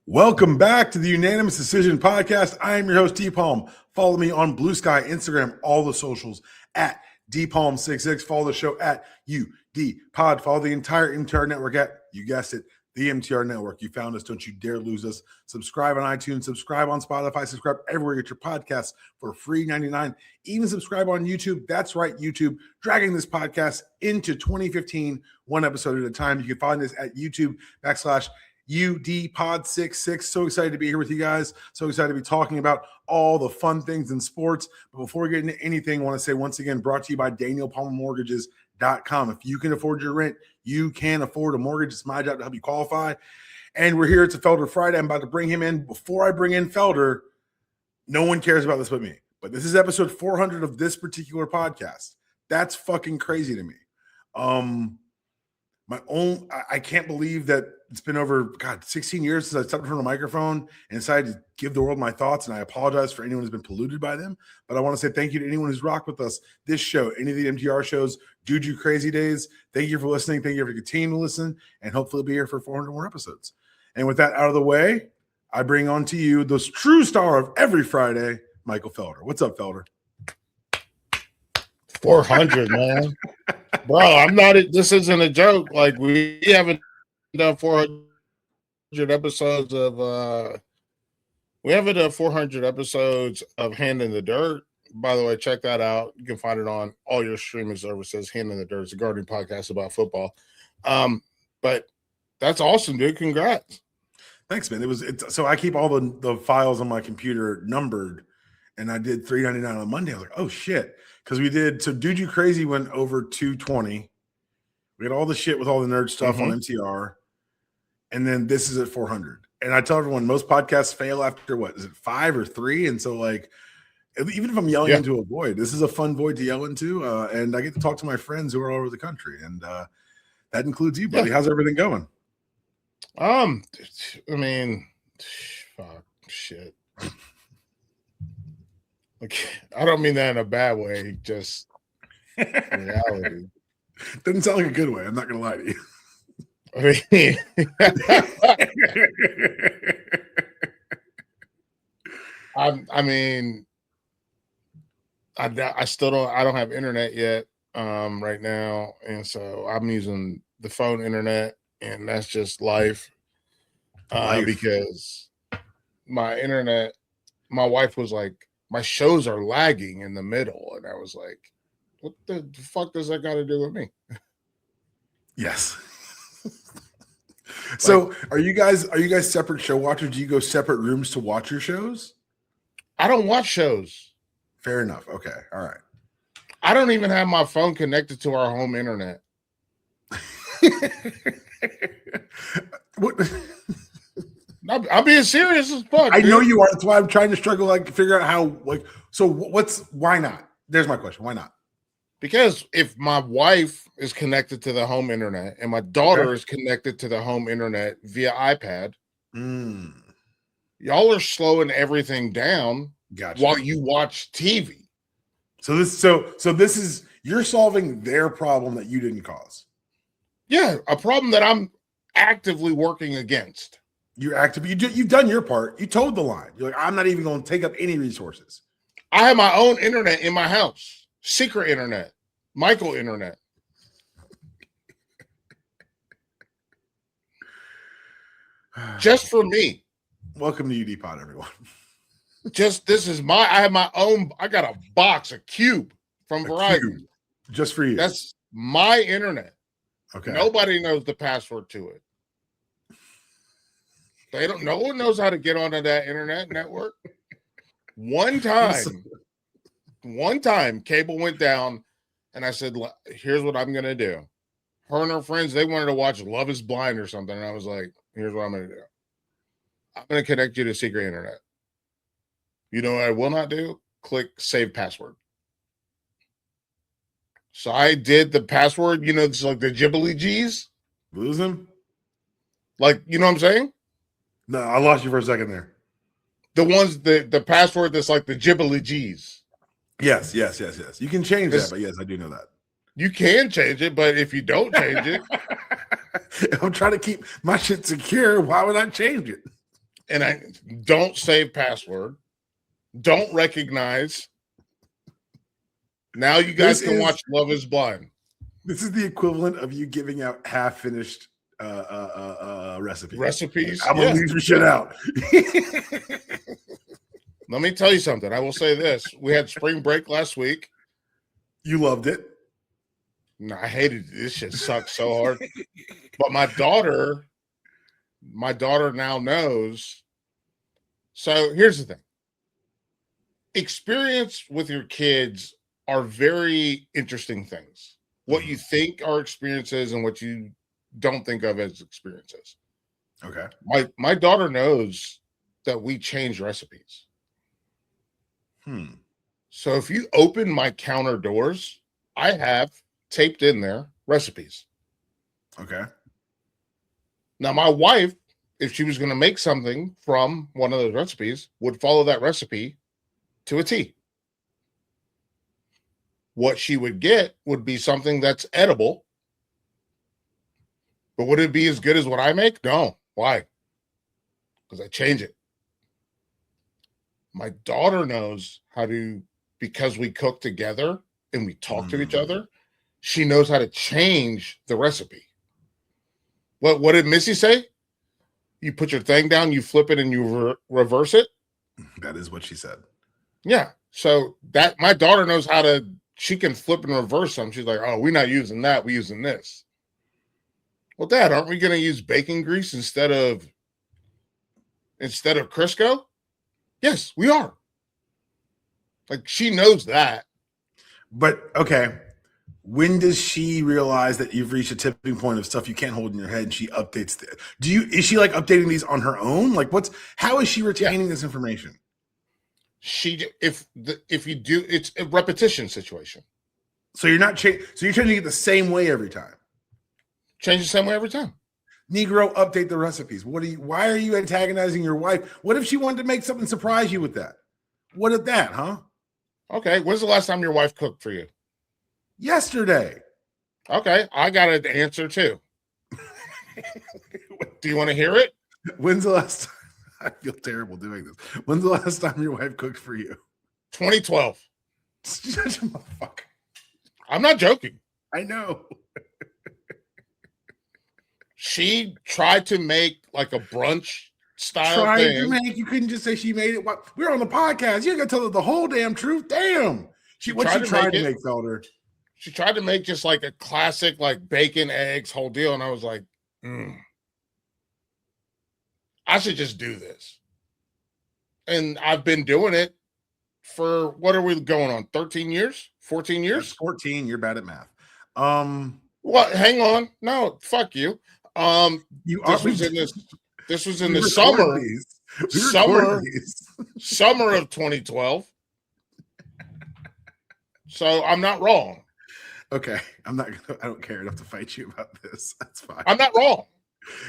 Welcome back to the Unanimous Decision Podcast. I am your host, D-Palm. Follow me on Blue Sky, Instagram, all the socials at DPalm66. Follow the show at UDPod. Follow the entire MTR network at, you guessed it, the MTR network. You found us. Don't you dare lose us. Subscribe on iTunes. Subscribe on Spotify. Subscribe everywhere you get your podcasts for free 99. Even subscribe on YouTube. That's right, YouTube. Dragging this podcast into 2015, one episode at a time. You can find us at YouTube /UDPod66. So excited to be here with you guys. So excited to be talking about all the fun things in sports. But before we get into anything, I want to say once again, brought to you by DanielPalmerMortgages.com. If you can afford your rent, you can afford a mortgage. It's my job to help you qualify. And we're here. It's a Felder Friday. I'm about to bring him in. Before I bring in Felder, no one cares about this but me. But this is episode 400 of this particular podcast. That's fucking crazy to me. I can't believe that it's been over, 16 years since I stepped in front of a microphone and decided to give the world my thoughts, and I apologize for anyone who's been polluted by them. But I want to say thank you to anyone who's rocked with us this show, any of the MTR shows, Juju Crazy Days. Thank you for listening. Thank you for continuing to listen, and hopefully be here for 400 more episodes. And with that out of the way, I bring on to you the true star of every Friday, Michael Felder. What's up, Felder? 400, man. Bro, I'm not, this isn't a joke. Like, we haven't done 400 episodes of, we haven't done 400 episodes of Hand in the Dirt. By the way, check that out. You can find it on all your streaming services. Hand in the Dirt is a gardening podcast about football. But that's awesome, dude. Congrats. Thanks, man. So I keep all the files on my computer numbered, and I did $3.99 on Monday. I was like, oh shit. Because we did, so Dude You Crazy went over 220. We had all the shit with all the nerd stuff on MTR. And then this is at 400. And I tell everyone, most podcasts fail after what? Is it 5 or 3? And so, like, even if I'm yelling into a void, this is a fun void to yell into. And I get to talk to my friends who are all over the country. And that includes you, buddy. How's everything going? I mean, fuck, shit. Like, I don't mean that in a bad way, just reality. Doesn't sound like a good way. I'm not going to lie to you. I still don't have internet yet right now, and so I'm using the phone internet, and that's just life. Because my internet, my wife was like, my shows are lagging in the middle, and I was like, what the fuck does that got to do with me? Yes. So are you guys separate show watchers? Do you go separate rooms to watch your shows? I don't watch shows. Fair enough. Okay. All right. I don't even have my phone connected to our home internet. What? I'm being serious as fuck. I know you are. That's why I'm trying to struggle, like, to figure out how, like, so why not? There's my question. Why not? Because if my wife is connected to the home internet and my daughter is connected to the home internet via iPad, y'all are slowing everything down while you watch TV. So this is, you're solving their problem that you didn't cause. Yeah, a problem that I'm actively working against. You've done your part. You told the line. You're like, I'm not even going to take up any resources. I have my own internet in my house. Secret internet. Michael internet. Just for me. Welcome to UDPod, everyone. I have my own, I got a box, a cube from Verizon. Cube. Just for you. That's my internet. Okay. Nobody knows the password to it. No one knows how to get onto that internet network. One time, cable went down, and I said, here's what I'm going to do. Her and her friends, they wanted to watch Love is Blind or something, and I was like, here's what I'm going to do. I'm going to connect you to secret internet. You know what I will not do? Click save password. So I did the password, it's like the Ghibli G's. Lose them? Like, you know what I'm saying? No, I lost you for a second there. The ones, the password that's like the Ghibli G's. Yes. You can change that, but yes, I do know that. You can change it, but if you don't change it. I'm trying to keep my shit secure. Why would I change it? and I don't save password, don't recognize. Now you guys can watch Love is Blind. This is the equivalent of you giving out half-finished recipes. Recipes. I'm gonna leave some shit out. Let me tell you something. I will say this: we had spring break last week. You loved it. No, I hated it. This shit sucks so hard. But my daughter now knows. So here's the thing: experience with your kids are very interesting things. What you think are experiences and what you don't think of as experiences. Okay. My daughter knows that we change recipes. So if you open my counter doors, I have taped in there recipes. Okay. Now, my wife, if she was going to make something from one of those recipes, would follow that recipe to a T. What she would get would be something that's edible. But would it be as good as what I make? No. Why? Because I change it. My daughter knows how to, because we cook together and we talk to each other, she knows how to change the recipe. What did Missy say? You put your thing down, you flip it, and you reverse it? That is what she said. Yeah. So that my daughter knows how to, she can flip and reverse them. She's like, oh, we're not using that. We're using this. Well, Dad, aren't we going to use bacon grease instead of Crisco? Yes, we are. Like, she knows that. But okay, when does she realize that you've reached a tipping point of stuff you can't hold in your head and she updates is she like updating these on her own? Like how is she retaining this information? If you do, it's a repetition situation. So you're not so you're changing it the same way every time. Change the same way every time. Negro, update the recipes. Why are you antagonizing your wife? What if she wanted to make something surprise you with that? What if that, huh? Okay. When's the last time your wife cooked for you? Yesterday. Okay. I got an answer too. Do you want to hear it? When's the last time? I feel terrible doing this. When's the last time your wife cooked for you? 2012. Motherfucker. I'm not joking. I know. She tried to make like a brunch style thing. You couldn't just say she made it. We're on the podcast. You got to tell her the whole damn truth. Damn. She tried to make Felder. She tried to make just like a classic, like bacon, eggs, whole deal. And I was like, I should just do this. And I've been doing it for, what are we going on? 13 years? 14 years? That's 14. You're bad at math. What? Hang on. No, fuck you. This was in the summer of 2012. So I'm not wrong. Okay. I don't care enough to fight you about this. That's fine. I'm not wrong.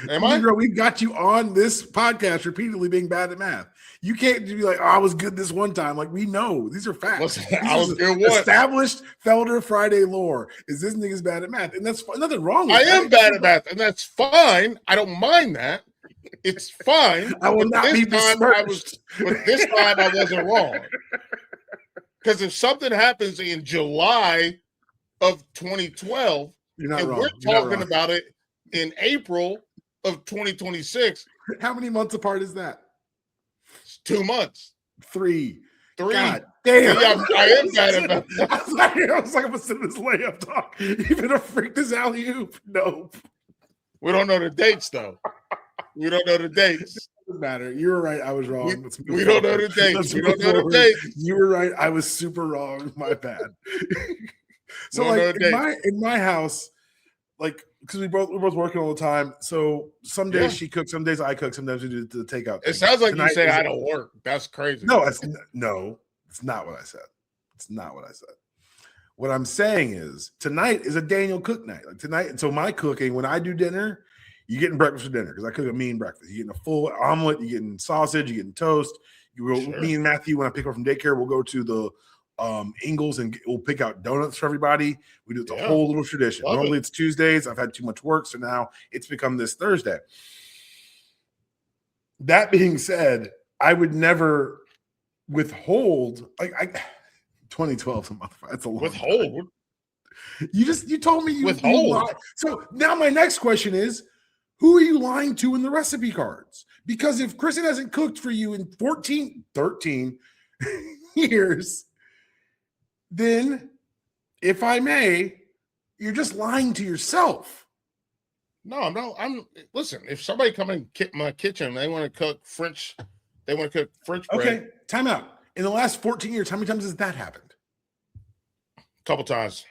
Am I? We've got you on this podcast repeatedly being bad at math. You can't be like, oh, I was good this one time. Like, we know these are facts. I was good one. Established Felder Friday lore is this nigga's bad at math. And that's nothing wrong with that. I am bad at math, and that's fine. I don't mind that. It's fine. I will not be besmirched. But this time I wasn't wrong. Because if something happens in July of 2012, you're not and wrong. We're talking about it in April of 2026. How many months apart is that? It's 2 months. 3. God damn. I am bad about that. I was like, I'm gonna sit in this layup talk. You gonna freak this alley-oop? Nope. We don't know the dates though. We don't know the dates. It doesn't matter. You were right. I was wrong. We don't know the dates. We don't know the dates. You were right. I was super wrong. My bad. So like in my house, like, because we're both working all the time. So some days she cooks, some days I cook, sometimes we do the takeout thing. It sounds like you say I don't work. That's crazy. No, it's not what I said. It's not what I said. What I'm saying is tonight is a Daniel Cook night. Like tonight, so my cooking, when I do dinner, you're getting breakfast for dinner because I cook a mean breakfast. You're getting a full omelet, you're getting sausage, you're getting toast. Me and Matthew, when I pick her from daycare, we'll go to the Ingles and we'll pick out donuts for everybody. We do the whole little tradition. Normally it's Tuesdays. I've had too much work, so now it's become this Thursday. That being said, I would never withhold. Like 2012 is a month. That's a long Withhold. time. You told me you Withhold. lied. So now my next question is, who are you lying to in the recipe cards? Because if Kristen hasn't cooked for you in 13 years, then, if I may, you're just lying to yourself. No, listen, if somebody come in my kitchen, they want to cook French bread. Okay, time out. In the last 14 years, how many times has that happened? A couple times.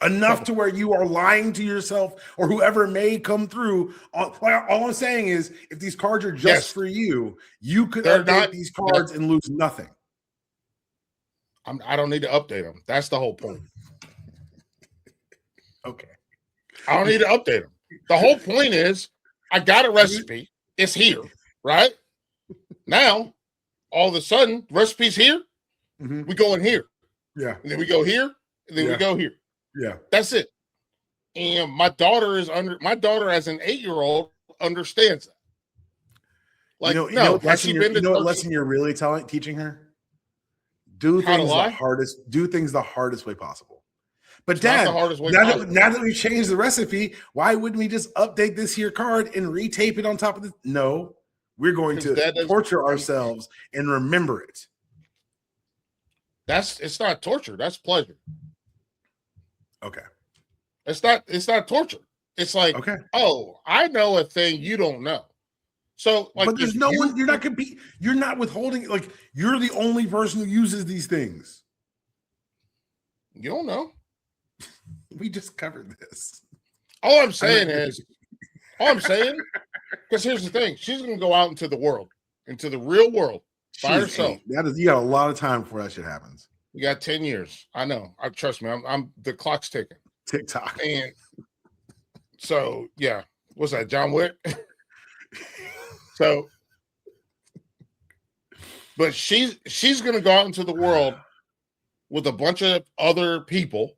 Enough to where you are lying to yourself or whoever may come through. All I'm saying is, if these cards are just for you, you could update these cards and lose nothing. I don't need to update them. That's the whole point. Okay. I don't need to update them. The whole point is, I got a recipe. It's here, right? Now, all of a sudden, recipe's here. Mm-hmm. We go in here. Yeah. And then we go here. And then we go here. Yeah. That's it. And my daughter as an 8-year-old understands that. Like, has she been to what lesson you're really teaching her? Do things the hardest way possible. But Dad, now that we've changed the recipe, why wouldn't we just update this here card and retape it on top of this? No, we're going to torture ourselves and remember it. It's not torture. That's pleasure. Okay. It's not torture. It's like, okay, oh, I know a thing you don't know. So, like, but there's no one. You're not competing. You're not withholding. Like, you're the only person who uses these things. You don't know. We just covered this. All I'm saying, because here's the thing: she's going to go out into the world, into the real world by herself. You got a lot of time before that shit happens. You got 10 years. I know. Trust me. I'm the clock's ticking. TikTok. And so, yeah. What's that, John Wick? So, but she's going to go out into the world with a bunch of other people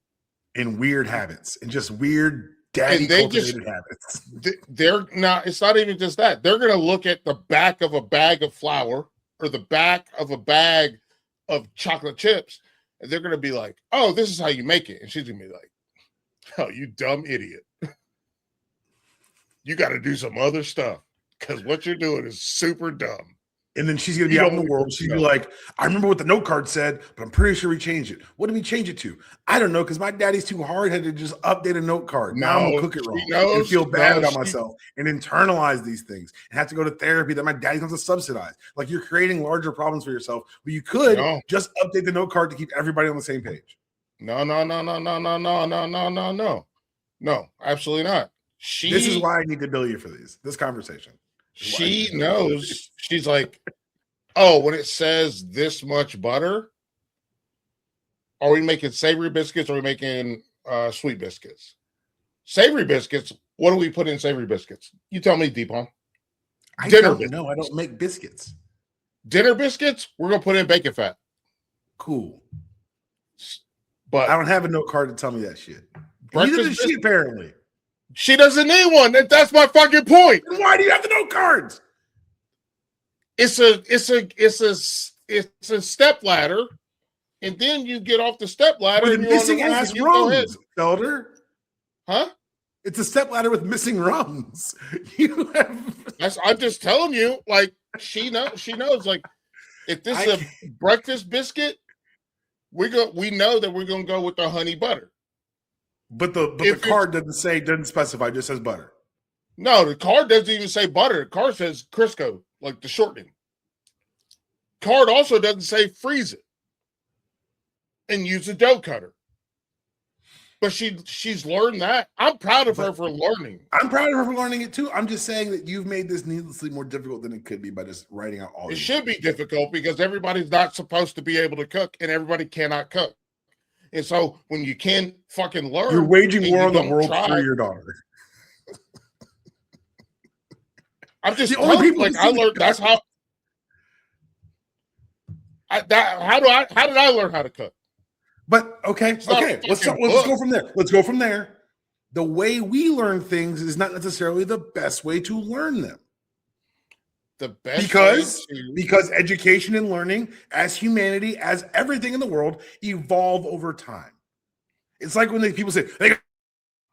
and weird habits and just weird daddy cultivated habits. They're not. It's not even just that. They're going to look at the back of a bag of flour or the back of a bag of chocolate chips, and they're going to be like, "Oh, this is how you make it," and she's going to be like, "Oh, you dumb idiot! You got to do some other stuff." Because what you're doing is super dumb. And then she's going to be out in the world. She's going to be like, I remember what the note card said, but I'm pretty sure we changed it. What did we change it to? I don't know, because my daddy's too hard-headed to just update a note card. Now I'm going to cook it wrong and feel bad about myself and internalize these things and have to go to therapy that my daddy's going to subsidize. Like, you're creating larger problems for yourself. But you could just update the note card to keep everybody on the same page. No, absolutely not. This is why I need to bill you for this conversation. She knows. She's like, oh, when it says this much butter, are we making savory biscuits or are we making sweet biscuits? Savory biscuits, what do we put in savory biscuits? You tell me, Deepon. I don't know. I don't make biscuits. Dinner biscuits, we're going to put in bacon fat. Cool. But I don't have a note card to tell me that shit. Neither does she, apparently. She doesn't need one. That's my fucking point. Then why do you have the note cards? It's a step ladder, and then you get off the step ladder with and missing rungs, Felder. Huh? It's a step ladder with missing rungs. I'm just telling you, like, she knows, like, if this is a breakfast biscuit, we know that we're gonna go with the honey butter. But the card doesn't specify, it just says butter. No, the card doesn't even say butter. The card says Crisco, like the shortening. Card also doesn't say freeze it and use a dough cutter. But she's learned that. I'm proud of her for learning. I'm proud of her for learning it too. I'm just saying that you've made this needlessly more difficult than it could be by just writing out all. It should be difficult because everybody's not supposed to be able to cook, and everybody cannot cook. And so when you can't fucking learn, you're waging war on the world for your daughter. I'm just telling you, like, I learned. That's how. How did I learn how to cook? But okay. Let's go from there. Let's go from there. The way we learn things is not necessarily the best way to learn them. the best because education and learning, as humanity, as everything in the world, evolve over time. It's like when people say they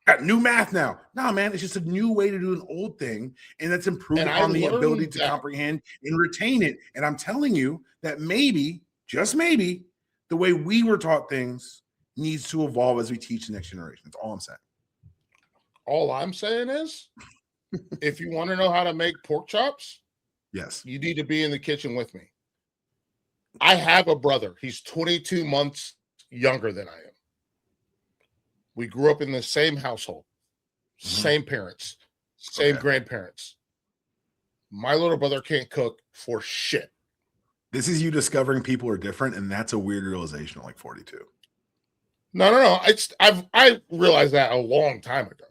got new math now. Nah, man, it's just a new way to do an old thing, and that's improving on the ability to comprehend and retain it. And I'm telling you that maybe, just maybe, the way we were taught things needs to evolve as we teach the next generation. That's all I'm saying. All I'm saying is, if you want to know how to make pork chops, yes, you need to be in the kitchen with me. I have a brother. He's 22 months younger than I am. We grew up in the same household, same parents, same grandparents. My little brother can't cook for shit. This is you discovering people are different, and that's a weird realization at like 42. No. I realized that a long time ago.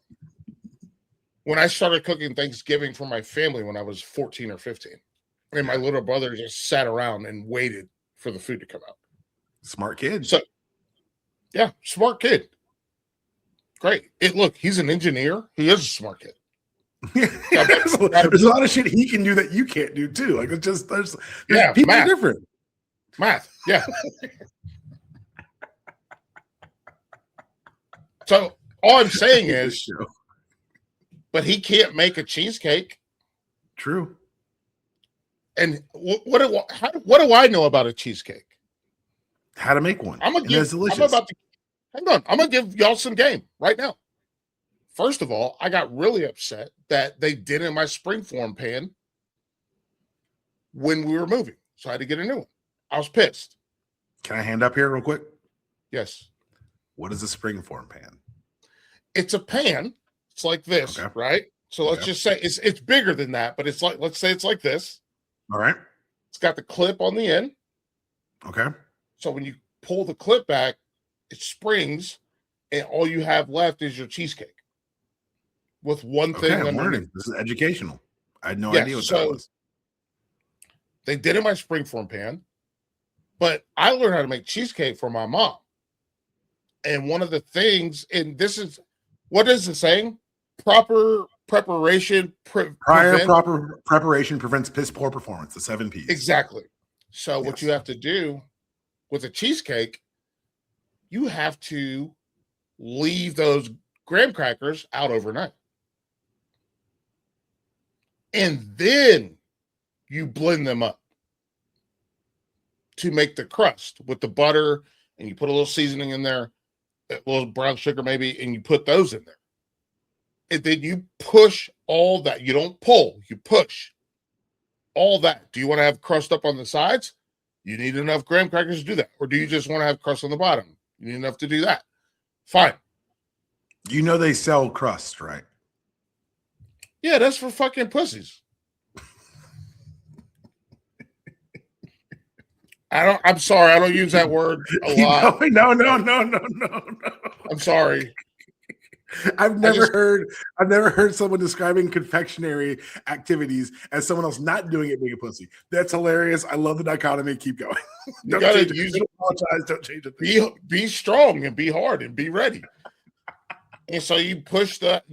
When I started cooking Thanksgiving for my family when I was 14 or 15. And my little brother just sat around and waited for the food to come out. Smart kid. So, yeah, smart kid. Great. Look, he's an engineer. He is a smart kid. There's a lot of shit he can do that you can't do too. Like it's just there's people math. are different. Math, yeah. So all I'm saying is, but he can't make a cheesecake. True. And what do I know about a cheesecake? How to make one. Hang on. I'm gonna give y'all some game right now. First of all, I got really upset that they did in my springform pan when we were moving, so I had to get a new one. I was pissed. Can I hand up here real quick? Yes. What is a springform pan? It's a pan. It's like this, right? So let's just say it's bigger than that, but it's like, let's say it's like this. All right. It's got the clip on the end. Okay. So when you pull the clip back, it springs, and all you have left is your cheesecake with one thing. I'm learning. This is educational. I had no idea what that was. They did in my springform pan, but I learned how to make cheesecake from my mom. And one of the things, and this is, what is the saying? Proper preparation. Proper preparation prevents piss poor performance. The 7 P's. Exactly. So what you have to do with a cheesecake, you have to leave those graham crackers out overnight. And then you blend them up to make the crust with the butter, and you put a little seasoning in there, a little brown sugar maybe, and you put those in there. And then you push all that. You don't pull, you push all that. Do you want to have crust up on the sides? You need enough graham crackers to do that. Or do you just want to have crust on the bottom? You need enough to do that. Fine. You know they sell crust, right? Yeah, that's for fucking pussies. I'm sorry, I don't use that word a lot. No. I'm sorry. I've never heard someone describing confectionery activities as someone else not doing it being a pussy. That's hilarious. I love the dichotomy. Keep going. You gotta use it. Apologize. Don't change it. Be strong and be hard and be ready. And so you push that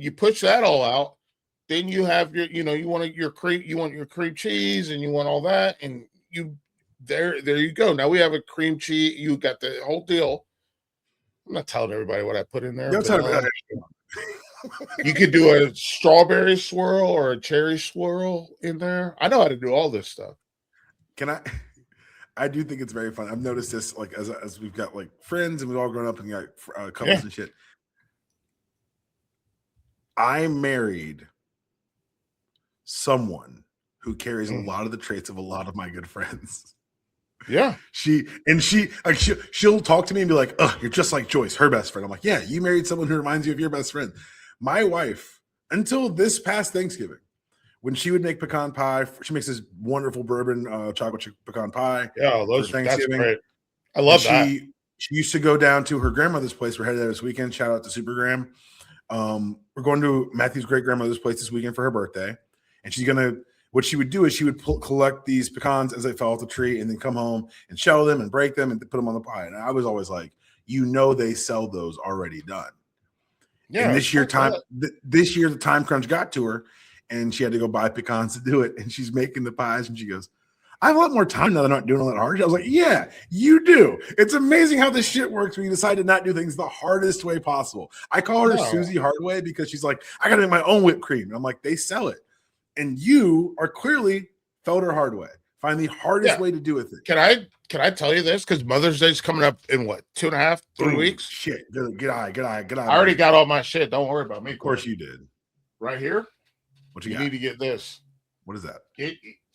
all out. Then you have you want your cream cheese, and you want all that, and there you go. Now we have a cream cheese. You got the whole deal. I'm not telling everybody what I put in there. You could do a strawberry swirl or a cherry swirl in there. I know how to do all this stuff. I do think it's very fun. I've noticed this, like as we've got like friends and we've all grown up and got couples and shit. I married someone who carries a lot of the traits of a lot of my good friends. Yeah. She'll talk to me and be like, "Oh, you're just like Joyce, her best friend." I'm like, "Yeah, you married someone who reminds you of your best friend." My wife, until this past Thanksgiving, when she would make pecan pie, she makes this wonderful bourbon chocolate chip pecan pie. Yeah, that's great. I love that. She used to go down to her grandmother's place. We're headed there this weekend. Shout out to Super Graham. We're going to Matthew's great grandmother's place this weekend for her birthday, and what she would do is she would collect these pecans as they fell off the tree and then come home and shell them and break them and put them on the pie. And I was always like, they sell those already done. Yeah. And this year the time crunch got to her, and she had to go buy pecans to do it. And she's making the pies, and she goes, I have a lot more time now that I'm not doing all that hard. I was like, yeah, you do. It's amazing how this shit works when you decide to not do things the hardest way possible. I call her Susie Hardway because she's like, I got to make my own whipped cream. And I'm like, they sell it. And you are clearly Felder Hardway. Find the hardest way to do with it. Can I tell you this? Because Mother's Day's coming up in what, 2.5, 3 weeks? Shit. Get eye. I already got all my shit. Don't worry about me. Of course you did. Right here. What you need to get this. What is that?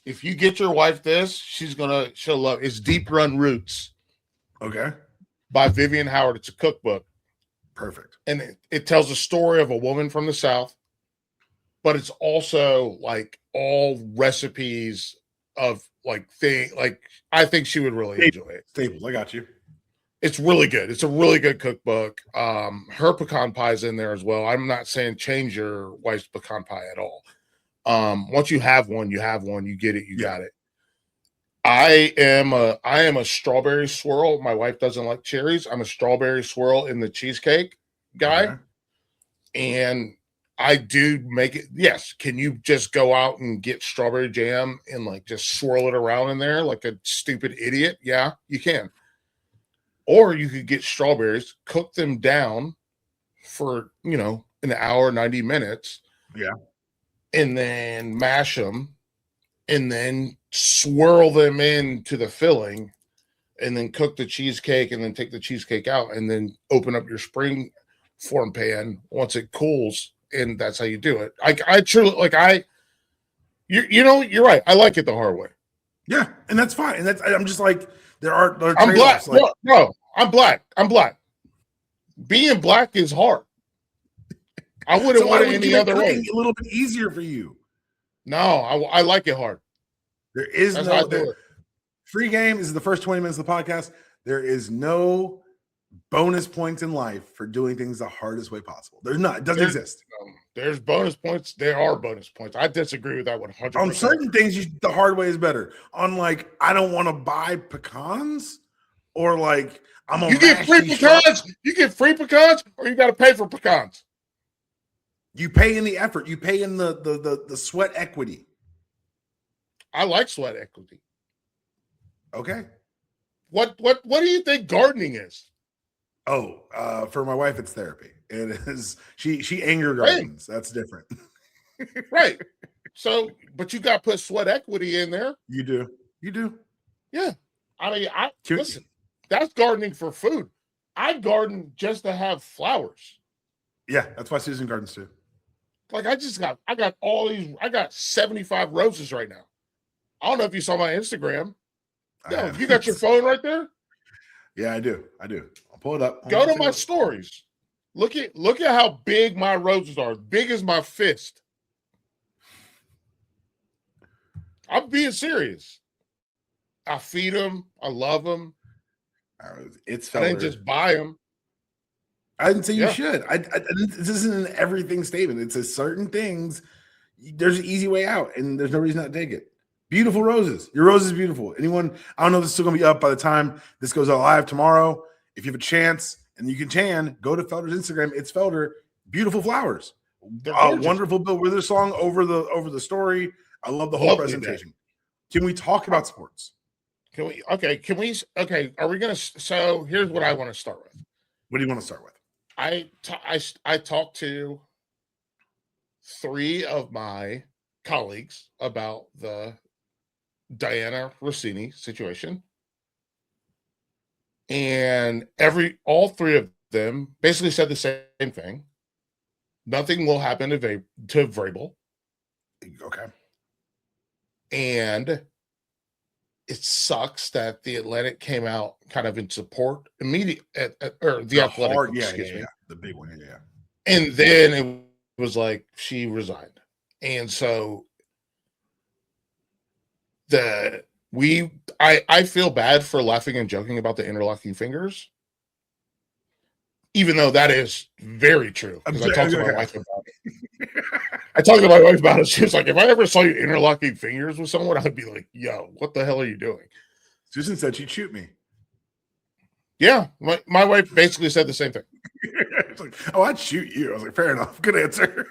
If you get your wife this, she'll love it. It's Deep Run Roots. Okay. By Vivian Howard. It's a cookbook. Perfect. And it tells a story of a woman from the South, but it's also like all recipes of I think she would really enjoy it. Staples. I got you. It's really good. It's a really good cookbook. Her pecan pie is in there as well. I'm not saying change your wife's pecan pie at all. Once you have one, you get it, you got it. I am a strawberry swirl. My wife doesn't like cherries. I'm a strawberry swirl in the cheesecake guy. Okay. And I do make it. Yes. Can you just go out and get strawberry jam and like just swirl it around in there like a stupid idiot? Yeah, you can. Or you could get strawberries, cook them down for, an hour, 90 minutes. Yeah. And then mash them and then swirl them into the filling and then cook the cheesecake and then take the cheesecake out and then open up your spring form pan once it cools. And that's how you do it. I truly you're right. I like it the hard way. Yeah. And that's fine. And I'm just like, there are I'm black. No, I'm black. Being black is hard. I wouldn't want it any other way. A little bit easier for you. No, I like it hard. There is free game is the first 20 minutes of the podcast. There is no bonus points in life for doing things the hardest way possible. There's not. It doesn't exist. There's bonus points. There are bonus points. I disagree with that 100%. On certain things, the hard way is better. On I don't want to buy pecans, or you get free pecans. You get free pecans, or you got to pay for pecans. You pay in the effort. You pay in the sweat equity. I like sweat equity. Okay. What do you think gardening is? Oh, for my wife, it's therapy. It is. She anger gardens. Right. That's different. Right. So, but you got to put sweat equity in there. You do. Yeah. I mean, listen. That's gardening for food. I garden just to have flowers. Yeah, that's why Susan gardens too. I got all these. I got 75 roses right now. I don't know if you saw my Instagram. No, you got your phone right there. Yeah, I do. I'll pull it up. Go to my stories. Look at how big my roses are. Big as my fist. I'm being serious. I feed them. I love them. It's Felder. I didn't just buy them. I didn't say you should. This isn't an everything statement. It's a certain things. There's an easy way out, and there's no reason not to take it. Beautiful roses. Your rose is beautiful. Anyone, I don't know if this is still going to be up by the time this goes out live tomorrow. If you have a chance and you can go to Felder's Instagram. It's Felder. Beautiful flowers. Wonderful build with their song over the story. I love the whole presentation. Can we talk about sports? Are we going to, so here's what I want to start with. What do you want to start with? I talked to 3 of my colleagues about the Diana Rossini situation, and all 3 of them basically said the same thing. Nothing will happen to Vrabel. Okay. And it sucks that the Atlantic came out kind of in support immediately, or the Athletic, excuse me, the big one, yeah. And then it was like she resigned, and so I feel bad for laughing and joking about the interlocking fingers, even though that is very true. Because I talked to my wife about it. She was like, if I ever saw you interlocking fingers with someone, I'd be like, yo, what the hell are you doing? Susan said she'd shoot me. Yeah, my wife basically said the same thing. It's like, oh, I'd shoot you. I was like, fair enough. Good answer.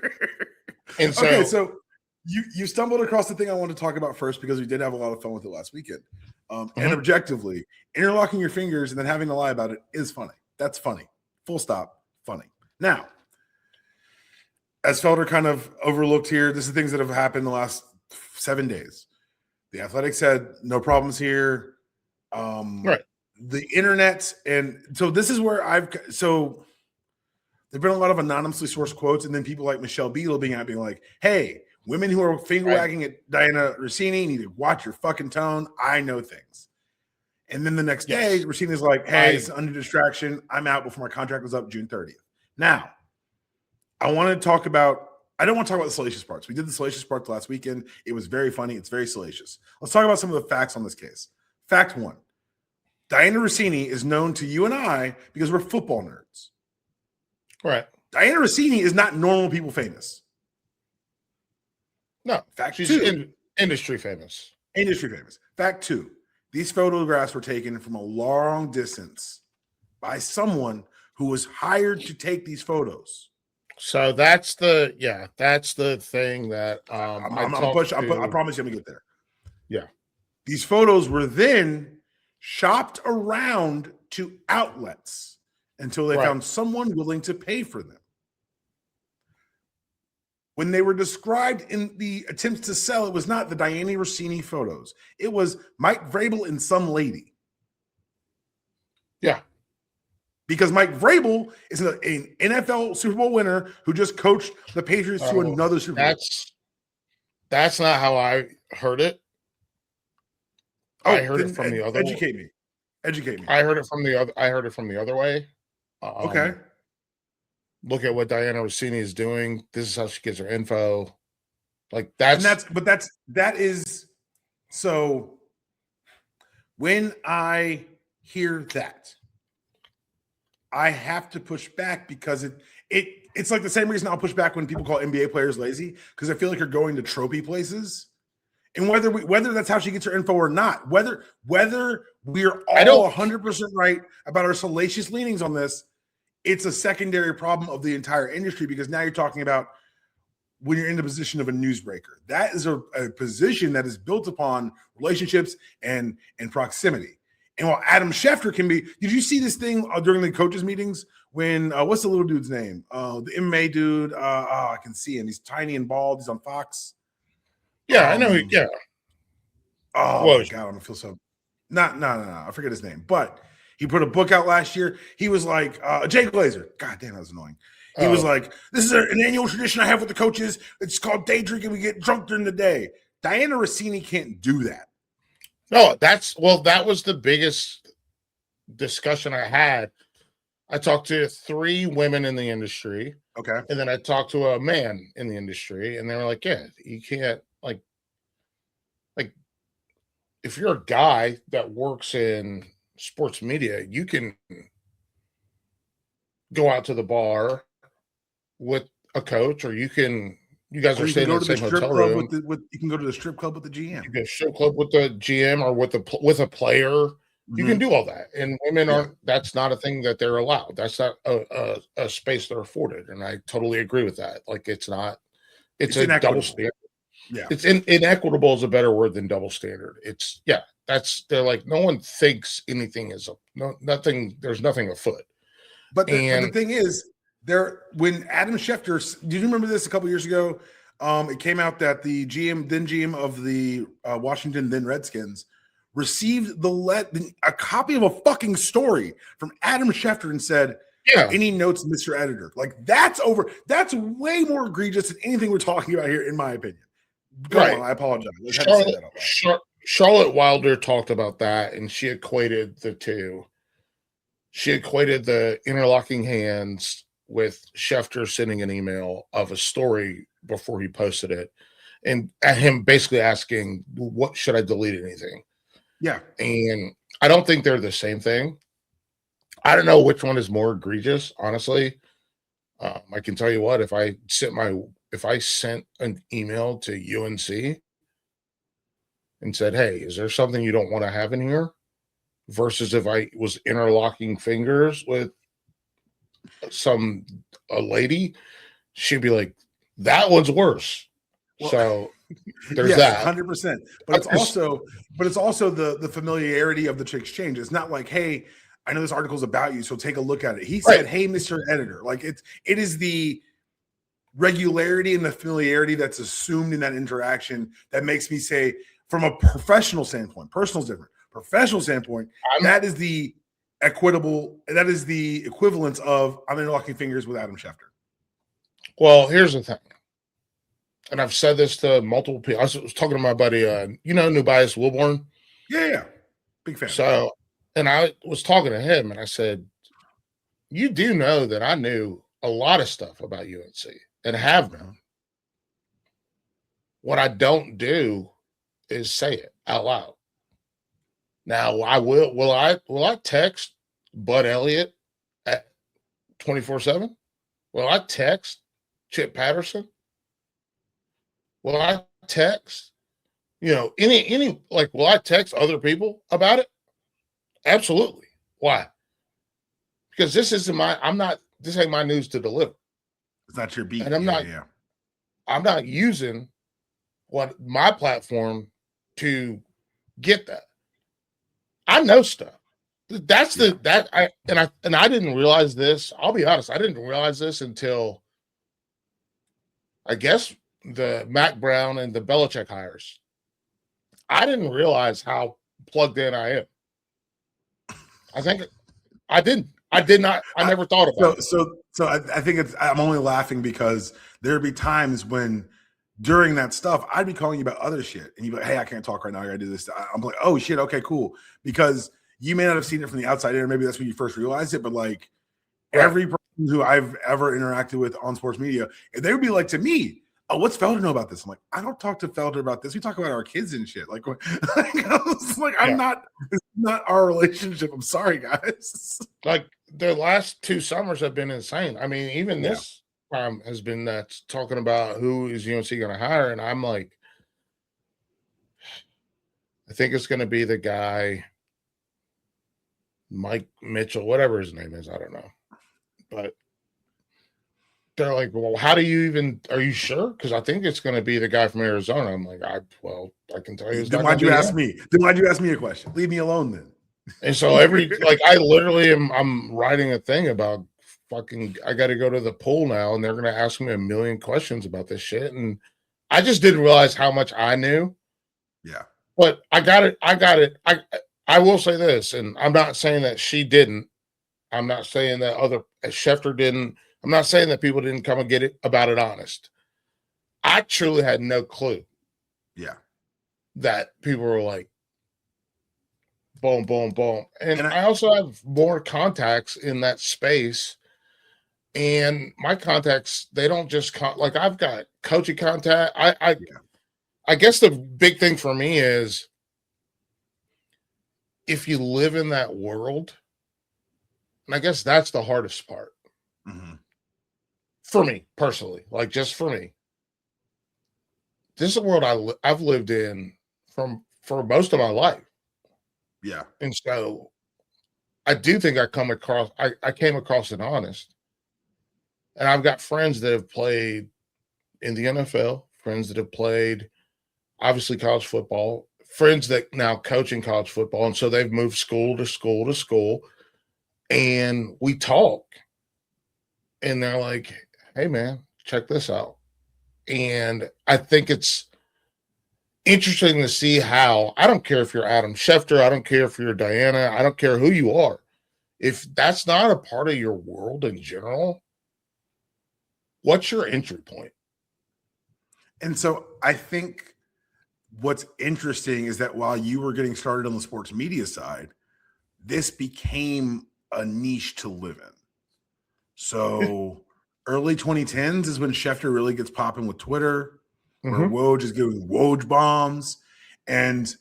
And so, okay, so You stumbled across the thing I wanted to talk about first because we did have a lot of fun with it last weekend. And Mhm. objectively, interlocking your fingers and then having to lie about it is funny. That's funny. Full stop. Funny. Now, as Felder kind of overlooked here, this is things that have happened the last 7 days. The Athletic said no problems here. Right. The internet, and so this is where there've been a lot of anonymously sourced quotes, and then people like Michelle Beadle being like, "Hey, women who are finger wagging at Diana Rossini need to watch your fucking tone. I know things." And then the next day, Rossini's like, "Hey, it's under distraction. I'm out before my contract was up June 30th." Now, I don't want to talk about the salacious parts. We did the salacious part last weekend. It was very funny. It's very salacious. Let's talk about some of the facts on this case. Fact one, Diana Rossini is known to you and I because we're football nerds. Right. Diana Rossini is not normal people famous. No. Fact she's two, industry famous. Industry famous. Fact two, these photographs were taken from a long distance by someone who was hired to take these photos. So that's the thing that I promise you I'm gonna get there. Yeah. These photos were then shopped around to outlets until they found someone willing to pay for them. When they were described in the attempts to sell, it was not the Diana Rossini photos. It was Mike Vrabel and some lady. Yeah. Because Mike Vrabel is an NFL Super Bowl winner who just coached the Patriots to another Super Bowl. That's not how I heard it. I heard it from the other way. Educate me. I heard it from the other way. Okay. Look at what Diana Rossini is doing. This is how she gets her info. Like so when I hear that, I have to push back because it's like the same reason I'll push back when people call NBA players lazy, because I feel like you're going to trophy places. And whether that's how she gets her info or not, whether we're all 100% right about our salacious leanings on this, it's a secondary problem of the entire industry, because now you're talking about when you're in the position of a newsbreaker. That is a position that is built upon relationships and proximity. And while Adam Schefter can be, did you see this thing during the coaches meetings when what's the little dude's name? The MMA dude. I can see him. He's tiny and bald. He's on Fox. Yeah, I know. Yeah. Oh my God, I don't feel so. No. I forget his name, but he put a book out last year. He was like Jay Glazer. God damn, that was annoying. He was like, "This is an annual tradition I have with the coaches. It's called day drinking. We get drunk during the day." Diana Rossini can't do that. No, that was the biggest discussion I had. I talked to 3 women in the industry. Okay. And then I talked to a man in the industry, and they were like, "Yeah, you can't like if you're a guy that works in sports media, you can go out to the bar with a coach, or you guys are staying in the same hotel room. You can go to the strip club with the GM. You can go strip club with the GM or with a player. Mm-hmm. You can do all that, and women aren't. That's not a thing that they're allowed. That's not a space they're afforded, and I totally agree with that. Like it's not. It's a double standard. Yeah, it's inequitable is a better word than double standard. They're like, no one thinks anything is nothing. There's nothing afoot. But the thing is, when Adam Schefter, do you remember this a couple years ago? It came out that the then GM of the Washington then Redskins received a copy of a fucking story from Adam Schefter and said, "Any notes, Mr. Editor?" Like that's way more egregious than anything we're talking about here, in my opinion. Go on, I apologize. Charlotte Wilder talked about that, and she equated the two. She equated the interlocking hands with Schefter sending an email of a story before he posted it, and at him basically asking, "What should I delete anything?" Yeah, and I don't think they're the same thing. I don't know which one is more egregious, honestly. I can tell you what: if I sent an email to UNC and said, "Hey, is there something you don't want to have in here?" versus if I was interlocking fingers with a lady, she'd be like, "That one's worse." Well, So there's yes, that. 100%. But it's also the familiarity of the exchange. It's not like, hey, I know this article's about you, so take a look at it. He said, hey, Mr. Editor. Like it is the regularity and the familiarity that's assumed in that interaction that makes me say, from a professional standpoint, personal is different. Professional standpoint, that is the equivalence of I'm interlocking fingers with Adam Schefter. Well, here's the thing. And I've said this to multiple people. I was talking to my buddy, Nubias Wilborn. Yeah. Big fan. So, and I was talking to him and I said, you do know that I knew a lot of stuff about UNC and have known. What I don't do is say it out loud. Now, will I text Bud Elliott at 24/7? Will I text Chip Patterson? Will I text, will I text other people about it? Absolutely. Why? Because this ain't my news to deliver. It's not your beat. And I'm not using my platform to get that. I know stuff. I didn't realize this. I'll be honest. I didn't realize this until I guess the Mac Brown and the Belichick hires. I didn't realize how plugged in I am. I think I didn't. I did not. I never thought about it. So I think I'm only laughing because there'd be times when during that stuff, I'd be calling you about other shit. And you'd be like, hey, I can't talk right now. I got to do this. I'm like, oh, shit. Okay, cool. Because you may not have seen it from the outside in, or maybe that's when you first realized it. But like every person who I've ever interacted with on sports media, they would be like to me, oh, what's Felder know about this? I'm like, I don't talk to Felder about this. We talk about our kids and shit. Like I'm not, it's not our relationship. I'm sorry, guys. Like the last 2 summers have been insane. I mean, even this time has been nuts talking about who is UNC going to hire. And I'm like, I think it's going to be the guy, Mike Mitchell, whatever his name is. I don't know. But they're like, well, are you sure? Because I think it's going to be the guy from Arizona. I'm like, I can tell you. Then why'd you ask me? Then why'd you ask me a question? Leave me alone then. And so I literally I'm writing a thing about I got to go to the pool now, and they're going to ask me a million questions about this shit. And I just didn't realize how much I knew. Yeah. But I got it. I will say this, and I'm not saying that she didn't. I'm not saying that Schefter didn't. I'm not saying that people didn't come and get it about it honest. I truly had no clue. Yeah. That people were like, boom, boom, boom. And I also have more contacts in that space. And my contacts, they don't just I've got coaching contact. I guess the big thing for me is if you live in that world, and I guess that's the hardest part. Mm-hmm. For me personally, just for me, this is a world I've lived in for most of my life. Yeah. And so I do think I came across it honest. And I've got friends that have played in the NFL, friends that have played obviously college football, friends that now coach in college football. And so they've moved school to school to school. And we talk. And they're like, hey, man, check this out. And I think it's interesting to see how, I don't care if you're Adam Schefter, I don't care if you're Diana, I don't care who you are. If that's not a part of your world in general, what's your entry point? And so I think what's interesting is that while you were getting started on the sports media side, this became a niche to live in. So early 2010s is when Schefter really gets popping with Twitter, where Woj is giving Woj bombs. And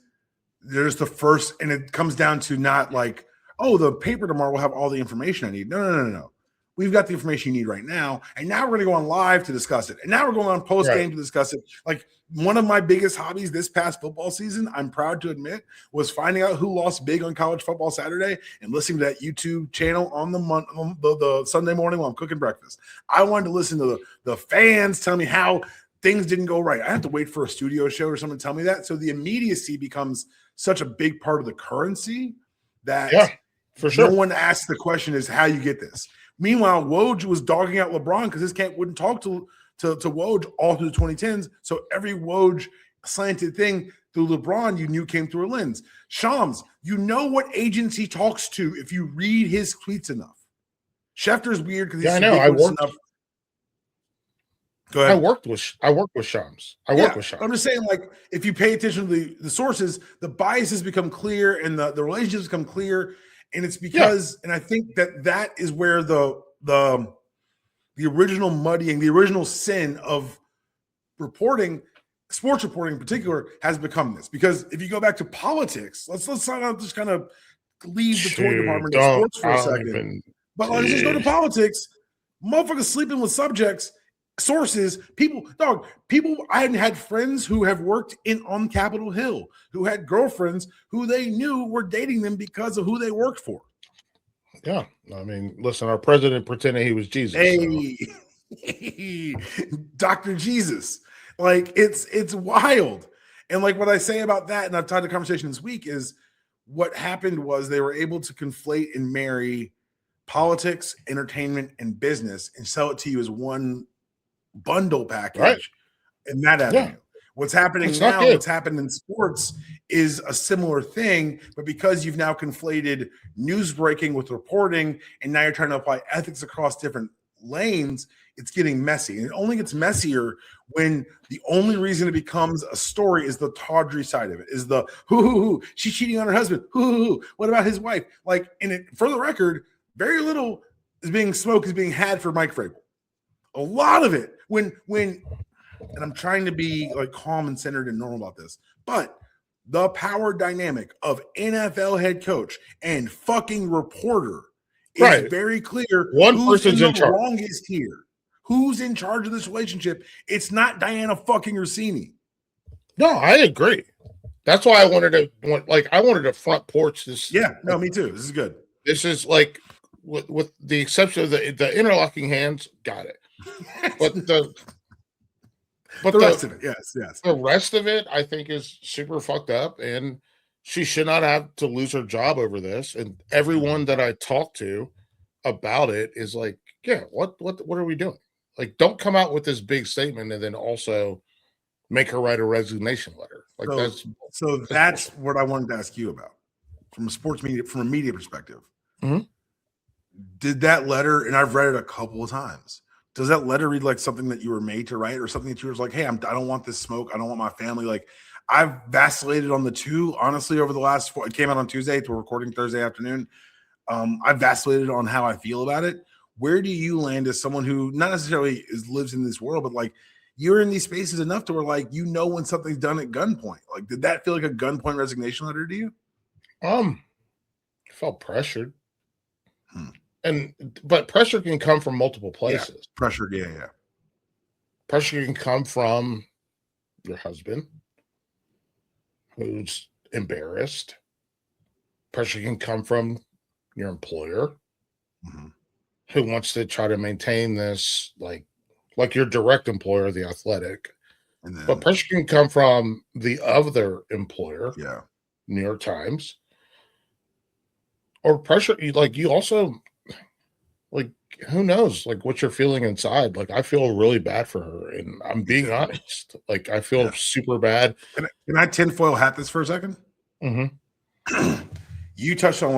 there's the first, and it comes down to not like, oh, the paper tomorrow will have all the information I need. No. We've got the information you need right now. And now we're going to go on live to discuss it. And now we're going on post game to discuss it. Like one of my biggest hobbies this past football season, I'm proud to admit, was finding out who lost big on college football Saturday and listening to that YouTube channel on the Sunday morning while I'm cooking breakfast. I wanted to listen to the fans tell me how things didn't go right. I have to wait for a studio show or someone to tell me that. So the immediacy becomes such a big part of the currency that for sure. No one asks the question is how you get this. Meanwhile, Woj was dogging out LeBron because his camp wouldn't talk to Woj all through the 2010s. So every Woj slanted thing through LeBron, you knew came through a lens. Shams, you know what agents he talks to if you read his tweets enough. Schefter's weird because he's enough. Go ahead. I worked with Shams. I work with Shams. I'm just saying, like, if you pay attention to the sources, the biases become clear and the relationships become clear. And it's because, and I think that is where the original muddying, the original sin of reporting, sports reporting in particular, has become this. Because if you go back to politics, let's not just kind of leave the toy department of sports for a second. But let's just go to politics. Motherfuckers sleeping with subjects, sources, people. I had friends who have worked on Capitol Hill, who had girlfriends who they knew were dating them because of who they worked for. Yeah, I mean, listen, our president pretended he was Jesus. Hey, Dr. Jesus. Like, it's wild. And like what I say about that, and I've had the conversation this week, is what happened was they were able to conflate and marry politics, entertainment, and business and sell it to you as one bundle package in that avenue. Yeah. What's happening now, what's happened in sports is a similar thing, but because you've now conflated news breaking with reporting, and now you're trying to apply ethics across different lanes, it's getting messy. And it only gets messier when the only reason it becomes a story is the tawdry side of it, is the who, she's cheating on her husband, who, what about his wife? Like, and it, for the record, very little is being had for Mike Vrabel. A lot of it, when, and I'm trying to be like calm and centered and normal about this, but the power dynamic of NFL head coach and fucking reporter is very clear. One person's in charge. Longest here. Who's in charge of this relationship? It's not Diana fucking Rossini. No, I agree. That's why I wanted to front porch this. Yeah, no, me too. This is good. This is like, with the exception of the interlocking hands, got it. But the rest of it, yes. The rest of it, I think, is super fucked up, and she should not have to lose her job over this. And everyone that I talk to about it is like, yeah, what are we doing? Like, don't come out with this big statement and then also make her write a resignation letter. Like, that's what I wanted to ask you about from a media perspective. Mm-hmm. Did that letter, and I've read it a couple of times, does that letter read like something that you were made to write, or something that you were like, hey, I don't want this smoke. I don't want my family. Like, I've vacillated on the two, honestly, over the last it came out on Tuesday. We're recording Thursday afternoon. I've vacillated on how I feel about it. Where do you land as someone who not necessarily lives in this world, but like, you're in these spaces enough to where, like, you know when something's done at gunpoint? Like, did that feel like a gunpoint resignation letter to you? I felt pressured. But pressure can come from multiple places. Yeah, pressure, yeah. Pressure can come from your husband, who's embarrassed. Pressure can come from your employer, who wants to try to maintain this, like your direct employer, the Athletic. But pressure can come from the other employer, New York Times, or pressure. You also. Like, who knows, like, what you're feeling inside. Like, I feel really bad for her, and I'm being honest. Like, I feel super bad. Can I tinfoil hat this for a second? Mm-hmm. You touched on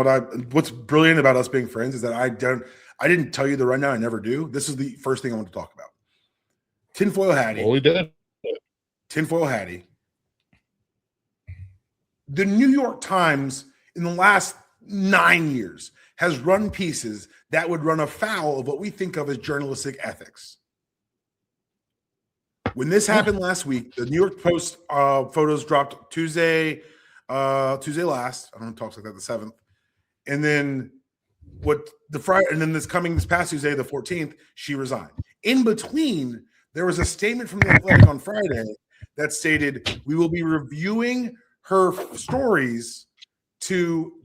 what's brilliant about us being friends is that I didn't tell you the rundown. I never do. This is the first thing I want to talk about. Tinfoil Hattie. Well, we did. Tinfoil Hattie. The New York Times in the last 9 years has run pieces that would run afoul of what we think of as journalistic ethics. When this happened last week, the New York Post photos dropped Tuesday last. I don't know, talks like that, the 7th. And then this past Tuesday, the 14th, she resigned. In between, there was a statement from the Athletic on Friday that stated, we will be reviewing her stories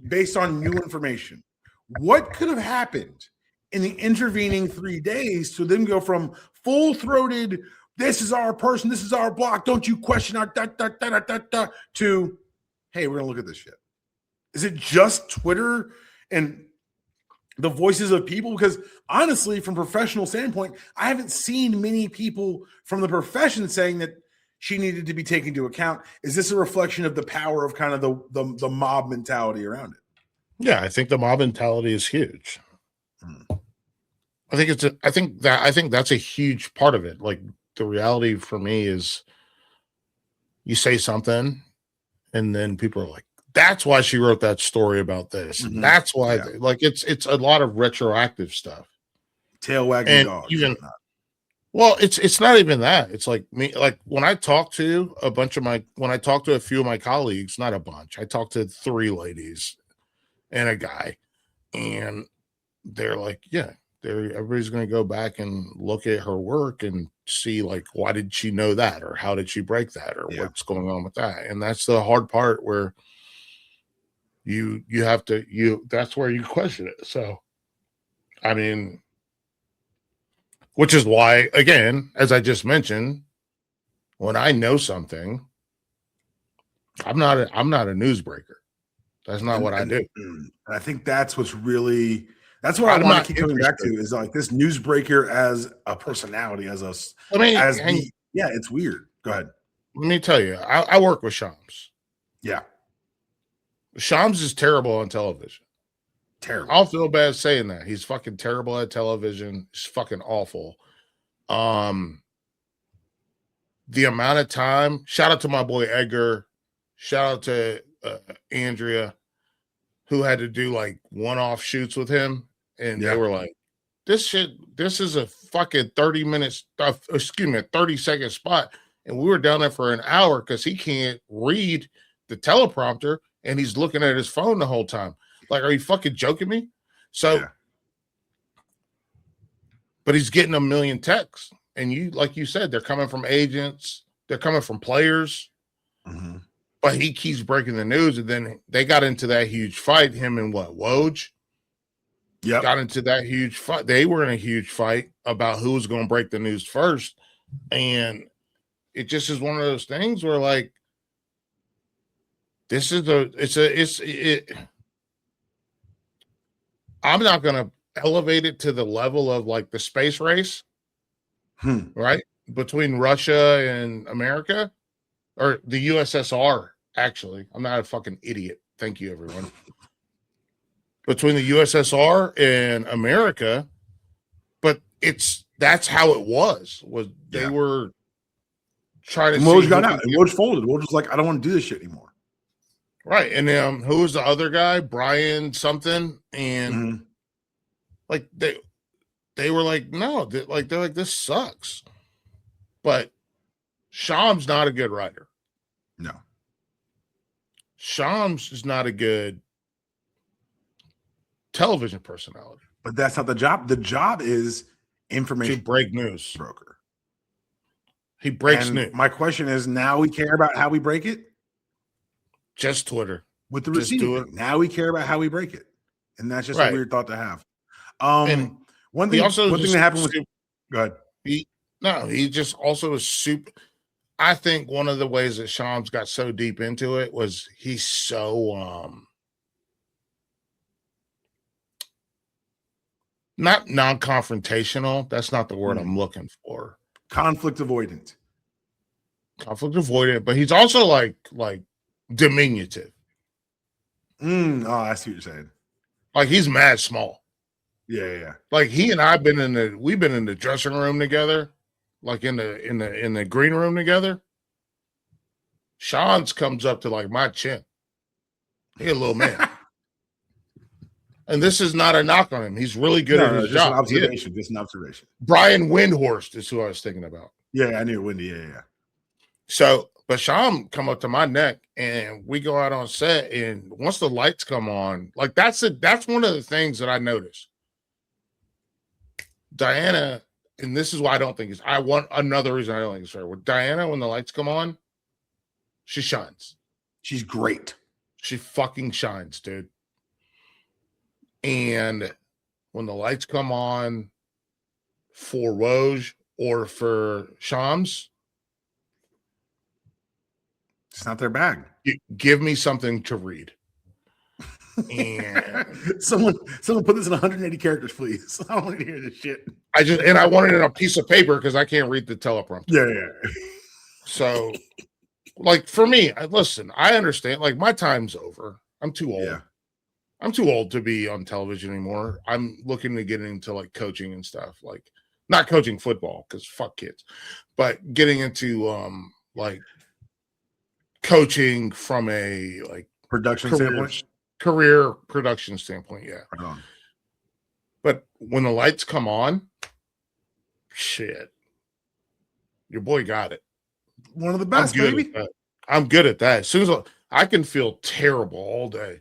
based on new information. What could have happened in the intervening 3 days to them go from full-throated this is our person, this is our block, don't you question our to, hey, we're gonna look at this shit. Is it just Twitter and the voices of people? Because honestly, from a professional standpoint, I haven't seen many people from the profession saying that she needed to be taken into account. Is this a reflection of the power of kind of the mob mentality around it? Yeah, I think the mob mentality is huge. I think that's a huge part of it. Like, the reality for me is you say something and then people are like, that's why she wrote that story about this. And that's why like it's a lot of retroactive stuff. Tail wagging And dogs. even well, it's not even that. It's like me, like when I talk to a few of my colleagues, not a bunch, I talked to 3 ladies and a guy, and they're like, yeah, everybody's going to go back and look at her work and see, like, why did she know that, or how did she break that, or what's going on with that. And that's the hard part, where you have to, that's where you question it. So, I mean, which is why, again, as I just mentioned, when I know something, I'm not a newsbreaker. That's not what I do. And I think that's what's really, that's what I want to keep coming back to, is like this newsbreaker as a personality, as a, yeah, it's weird. Go ahead. Let me tell you, I work with Shams. Yeah. Shams is terrible on television. Terrible. I'll feel bad saying that. He's fucking terrible at television. He's fucking awful. The amount of time, shout out to my boy Edgar, shout out to Andrea, who had to do like one-off shoots with him, and they were like, this is a fucking 30-second spot, and we were down there for an hour because he can't read the teleprompter and he's looking at his phone the whole time. Like, are you fucking joking me? So, but he's getting a million texts, and you, like you said, they're coming from agents, they're coming from players, but he keeps breaking the news. And then they got into that huge fight, him and Woj. Got into that huge fight. They were in a huge fight about who was going to break the news first. And it just is one of those things where, like, this is I'm not going to elevate it to the level of like the space race, right? Between Russia and America, or the USSR, actually. I'm not a fucking idiot. Thank you, everyone. Between the USSR and America, but that's how it was they were trying to. Woj got out. Woj folded. Woj was like, I don't want to do this shit anymore. Right. And who was the other guy? Brian something. And like they were like, no, they're like, this sucks. But Shams not a good writer. No. Shams is not a good television personality. But that's not the job. The job is information to break news. Broker. He breaks news. My question is, now we care about how we break it? Just Twitter. With the receiving. Now we care about how we break it. And that's just a weird thought to have. One thing that happened with go ahead. He just also is super. I think one of the ways that Shams got so deep into it was he's so not non-confrontational. That's not the word I'm looking for. Conflict avoidant. But he's also like diminutive. Oh, I see what you're saying. Like, he's mad small. Yeah. Like, he and I've we've been in the dressing room together, like in the green room together. Sean's comes up to like my chin. He's a little man. And this is not a knock on him. He's really good at his job. Just an observation. Brian Windhorst is who I was thinking about. Yeah, I knew Windy. Yeah. So, but Sean come up to my neck, and we go out on set. And once the lights come on, like that's one of the things that I noticed. Diana, and this is why I don't think it's. Another reason I don't think it's her. With Diana, when the lights come on, she shines. She's great. She fucking shines, dude. And when the lights come on for Woj or for Shams, It's not their bag. give me something to read. And someone put this in 180 characters, please. I don't want to hear this shit. I wanted it on a piece of paper because I can't read the teleprompter. Yeah. So, like, for me, listen, I understand. Like, my time's over. I'm too old. Yeah. I'm too old to be on television anymore. I'm looking to get into like coaching and stuff. Like, not coaching football because fuck kids, but getting into like coaching from a like Production standpoint. Career production standpoint, yeah. Right on. But when the lights come on, shit, your boy got it. One of the best, baby. I'm good at that. As soon as I can feel terrible all day.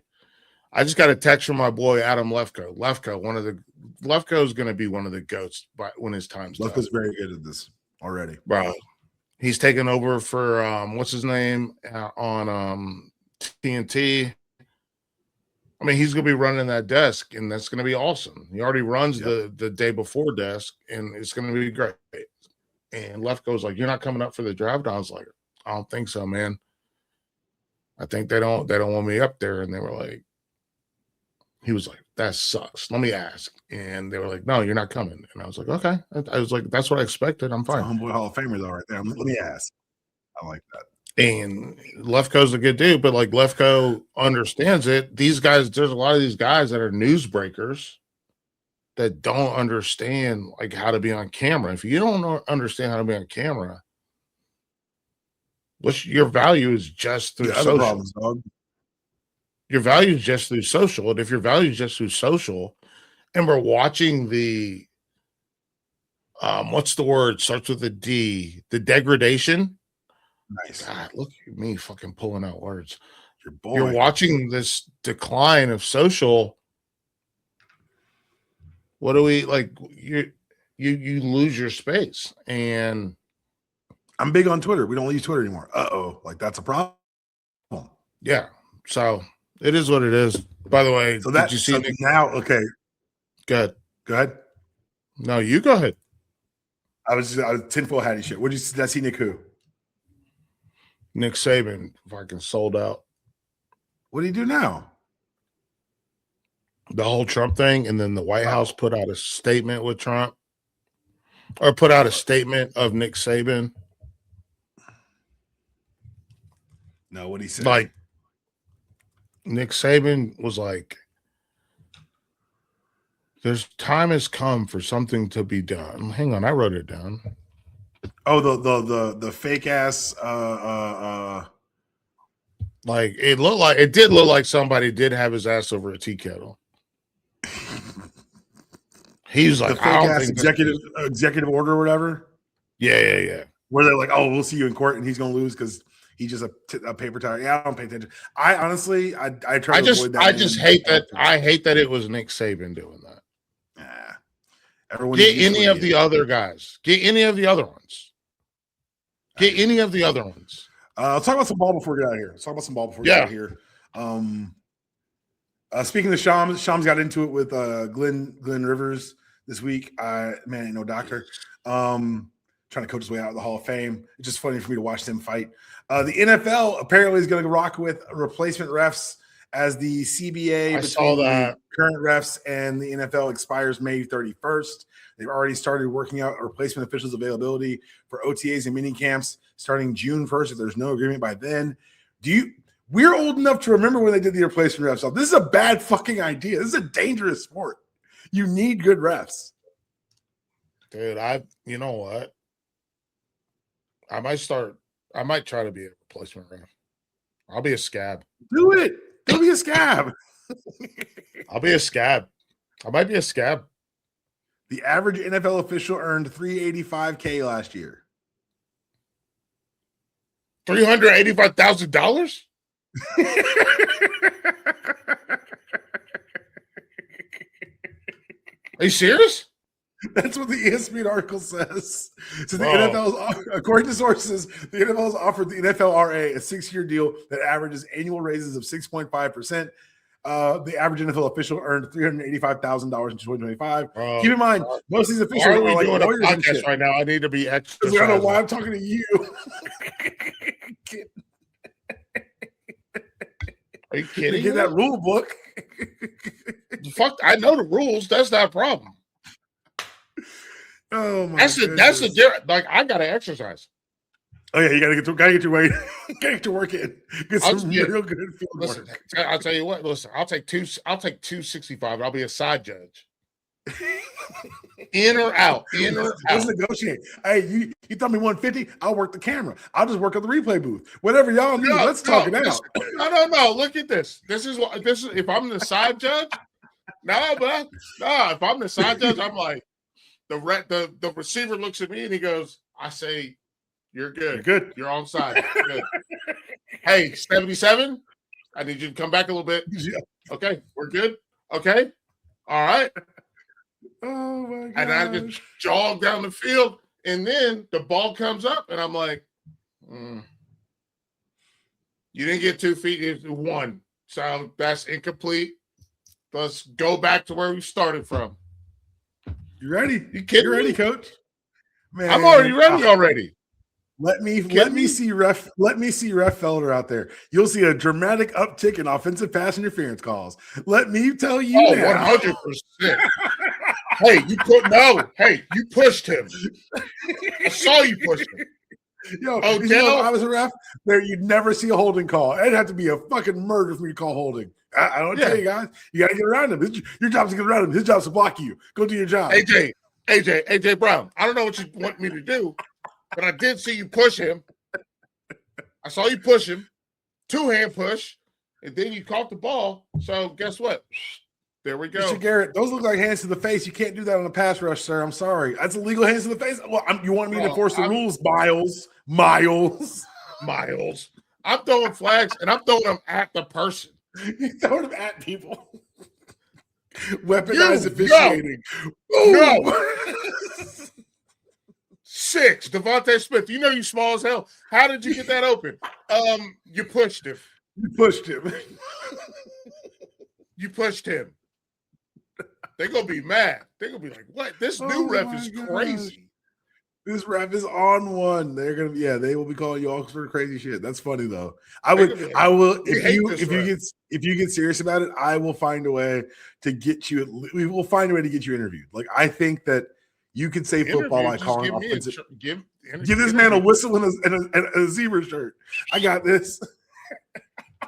I just got a text from my boy Adam Lefko. Lefko is going to be one of the goats when his time's done. Lefko's very good at this already, bro. He's taken over for what's his name on TNT. I mean, he's going to be running that desk, and that's going to be awesome. He already runs the day before desk, and it's going to be great. And Lefko's like, "You're not coming up for the draft?" I was like, "I don't think so, man. I think they don't want me up there." And they were like, he was like, "That sucks. Let me ask." And they were like, "No, you're not coming." And I was like, "Okay." I was like, "That's what I expected. I'm fine." Homeboy Hall of Famer though, right there. Let me ask. I like that. And Lefko's a good dude, but like Lefko understands it. These guys, there's a lot of these guys that are newsbreakers that don't understand like how to be on camera. If you don't understand how to be on camera, your value is just through social. Problems, dog. Your value is just through social. And if your value is just through social, and we're watching the what's the word? Starts with a D, the degradation. Nice. God, look at me fucking pulling out words. Your boy. You're watching this decline of social. What do we like? You lose your space. And I'm big on Twitter. We don't use Twitter anymore. Like that's a problem. Yeah. So it is what it is. By the way, so that, did you see now? Okay. Go ahead. No, you go ahead. I was tinfoil hattie shit. What did I see Nick who? Nick Saban fucking sold out. What do you do now? The whole Trump thing, and then the White House put out a statement with Trump, or put out a statement of Nick Saban. No, what he said? Like, Nick Saban was like, "There's time has come for something to be done." Hang on, I wrote it down. Oh, the fake ass like it did look like somebody did have his ass over a tea kettle. He's like, the fake ass executive order or whatever. Yeah. Where they're like, "Oh, we'll see you in court," and he's gonna lose because he's just a paper tiger. Yeah, I don't pay attention. I honestly, I try to avoid that. I just hate that. I hate that it was Nick Saban doing that. Yeah. Everyone get any of the other guys. Get any of the other ones. Get any of the other ones. Let's talk about some ball before we get out of here. Get out of here. Speaking of Shams got into it with Glenn Rivers this week. Man, ain't no doctor. Trying to coach his way out of the Hall of Fame. It's just funny for me to watch them fight. The NFL apparently is going to rock with replacement refs as the CBA between the current refs and the NFL expires May 31st. They've already started working out replacement officials' availability for OTAs and mini camps starting June 1st. If there's no agreement by then, we're old enough to remember when they did the replacement refs. So this is a bad fucking idea. This is a dangerous sport. You need good refs. Dude, you know what? I might try to be a replacement ref. I'll be a scab. Do it. Go be a scab. I'll be a scab. I might be a scab. The average NFL official earned $385K last year. $385,000? Are you serious? That's what the ESPN article says. So the NFL, according to sources, the NFL has offered the NFLRA a 6-year deal that averages annual raises of 6.5%. The average NFL official earned $385,000 in 2025. Bro, Keep in mind, most of these officials why are we are like doing a lawyers and podcast shit. right now? I need to be extra. I don't know why I'm talking to you. Are you kidding? Get that rule book. Fuck, I know the rules. That's not a problem. Oh my! That's the difference. Like I gotta exercise. Oh yeah, you gotta get your weight, gotta get your work in. Get some real good field listen, work. I'll tell you what. Listen, I'll take 265. I'll be a side judge. In or out. In or out. Let's negotiate. Hey, you tell me 150. I'll work the camera. I'll just work at the replay booth. Whatever y'all need. Let's talk it out. No. Look at this. This is if I'm the side judge. If I'm the side judge, I'm like the receiver looks at me and he goes, I say, you're good. You're good. You're on side. Good. Hey, 77. I need you to come back a little bit. Okay, we're good. Okay. All right. Oh my god! And I just jog down the field, and then the ball comes up, and I'm like, you didn't get 2 feet, it's 1. So that's incomplete. Let's go back to where we started from. You ready? You ready, coach? Man, I'm already ready already. Let me see ref Felder out there. You'll see a dramatic uptick in offensive pass interference calls. Let me tell you now. 100%. Hey, you pushed him. I saw you push him. Yo, if I was a ref, you'd never see a holding call. It'd have to be a fucking murder for me to call holding. I don't tell you guys. You got to get around him. Your job's to get around him. His job's to block you. Go do your job. AJ Brown. I don't know what you want me to do, but I did see you push him. I saw you push him. 2-hand push, and then you caught the ball. So guess what? There we go. Mr. Garrett, those look like hands to the face. You can't do that on a pass rush, sir. I'm sorry. That's illegal hands to the face. Well, you want me to enforce the rules, Miles. I'm throwing flags, and I'm throwing them at the person. You throwing them at people. Weaponized officiating. No. 6, Devontae Smith. You know you small as hell. How did you get that open? You pushed him. You pushed him. You pushed him. They're going to be mad. They're going to be like, what? This new ref is crazy. This ref is on one. They're going to, they will be calling you all sort of crazy shit. That's funny though. I will, if you get serious about it, I will find a way to get you, we will find a way to get you interviewed. Like, I think that you can say football by calling offensive. Give this man a whistle and a zebra shirt. I got this.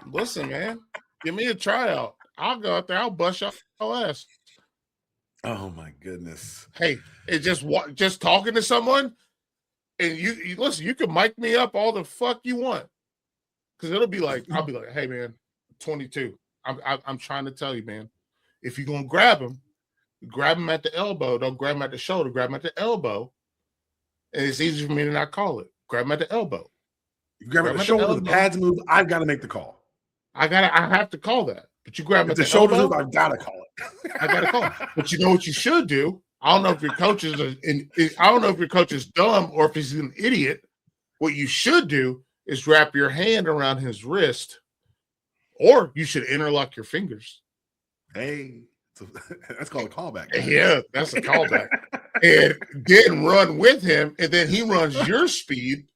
Listen, man, give me a tryout. I'll go out there. I'll bust your ass. Oh my goodness! Hey, it's just talking to someone, and you listen. You can mic me up all the fuck you want, because it'll be like I'll be like, hey man, 22. I'm trying to tell you, man. If you're gonna grab him at the elbow. Don't grab him at the shoulder. Grab him at the elbow, and it's easy for me to not call it. Grab him at the elbow. You grab him at the shoulder. The pads move. I've got to make the call. I have to call that. But you grab him at the shoulders elbow. I've got to call it. I got to call it. But you know what you should do? I don't know if your coach is dumb or if he's an idiot. What you should do is wrap your hand around his wrist, or you should interlock your fingers. Hey, that's called a callback. Yeah, that's a callback. And then run with him, and then he runs your speed.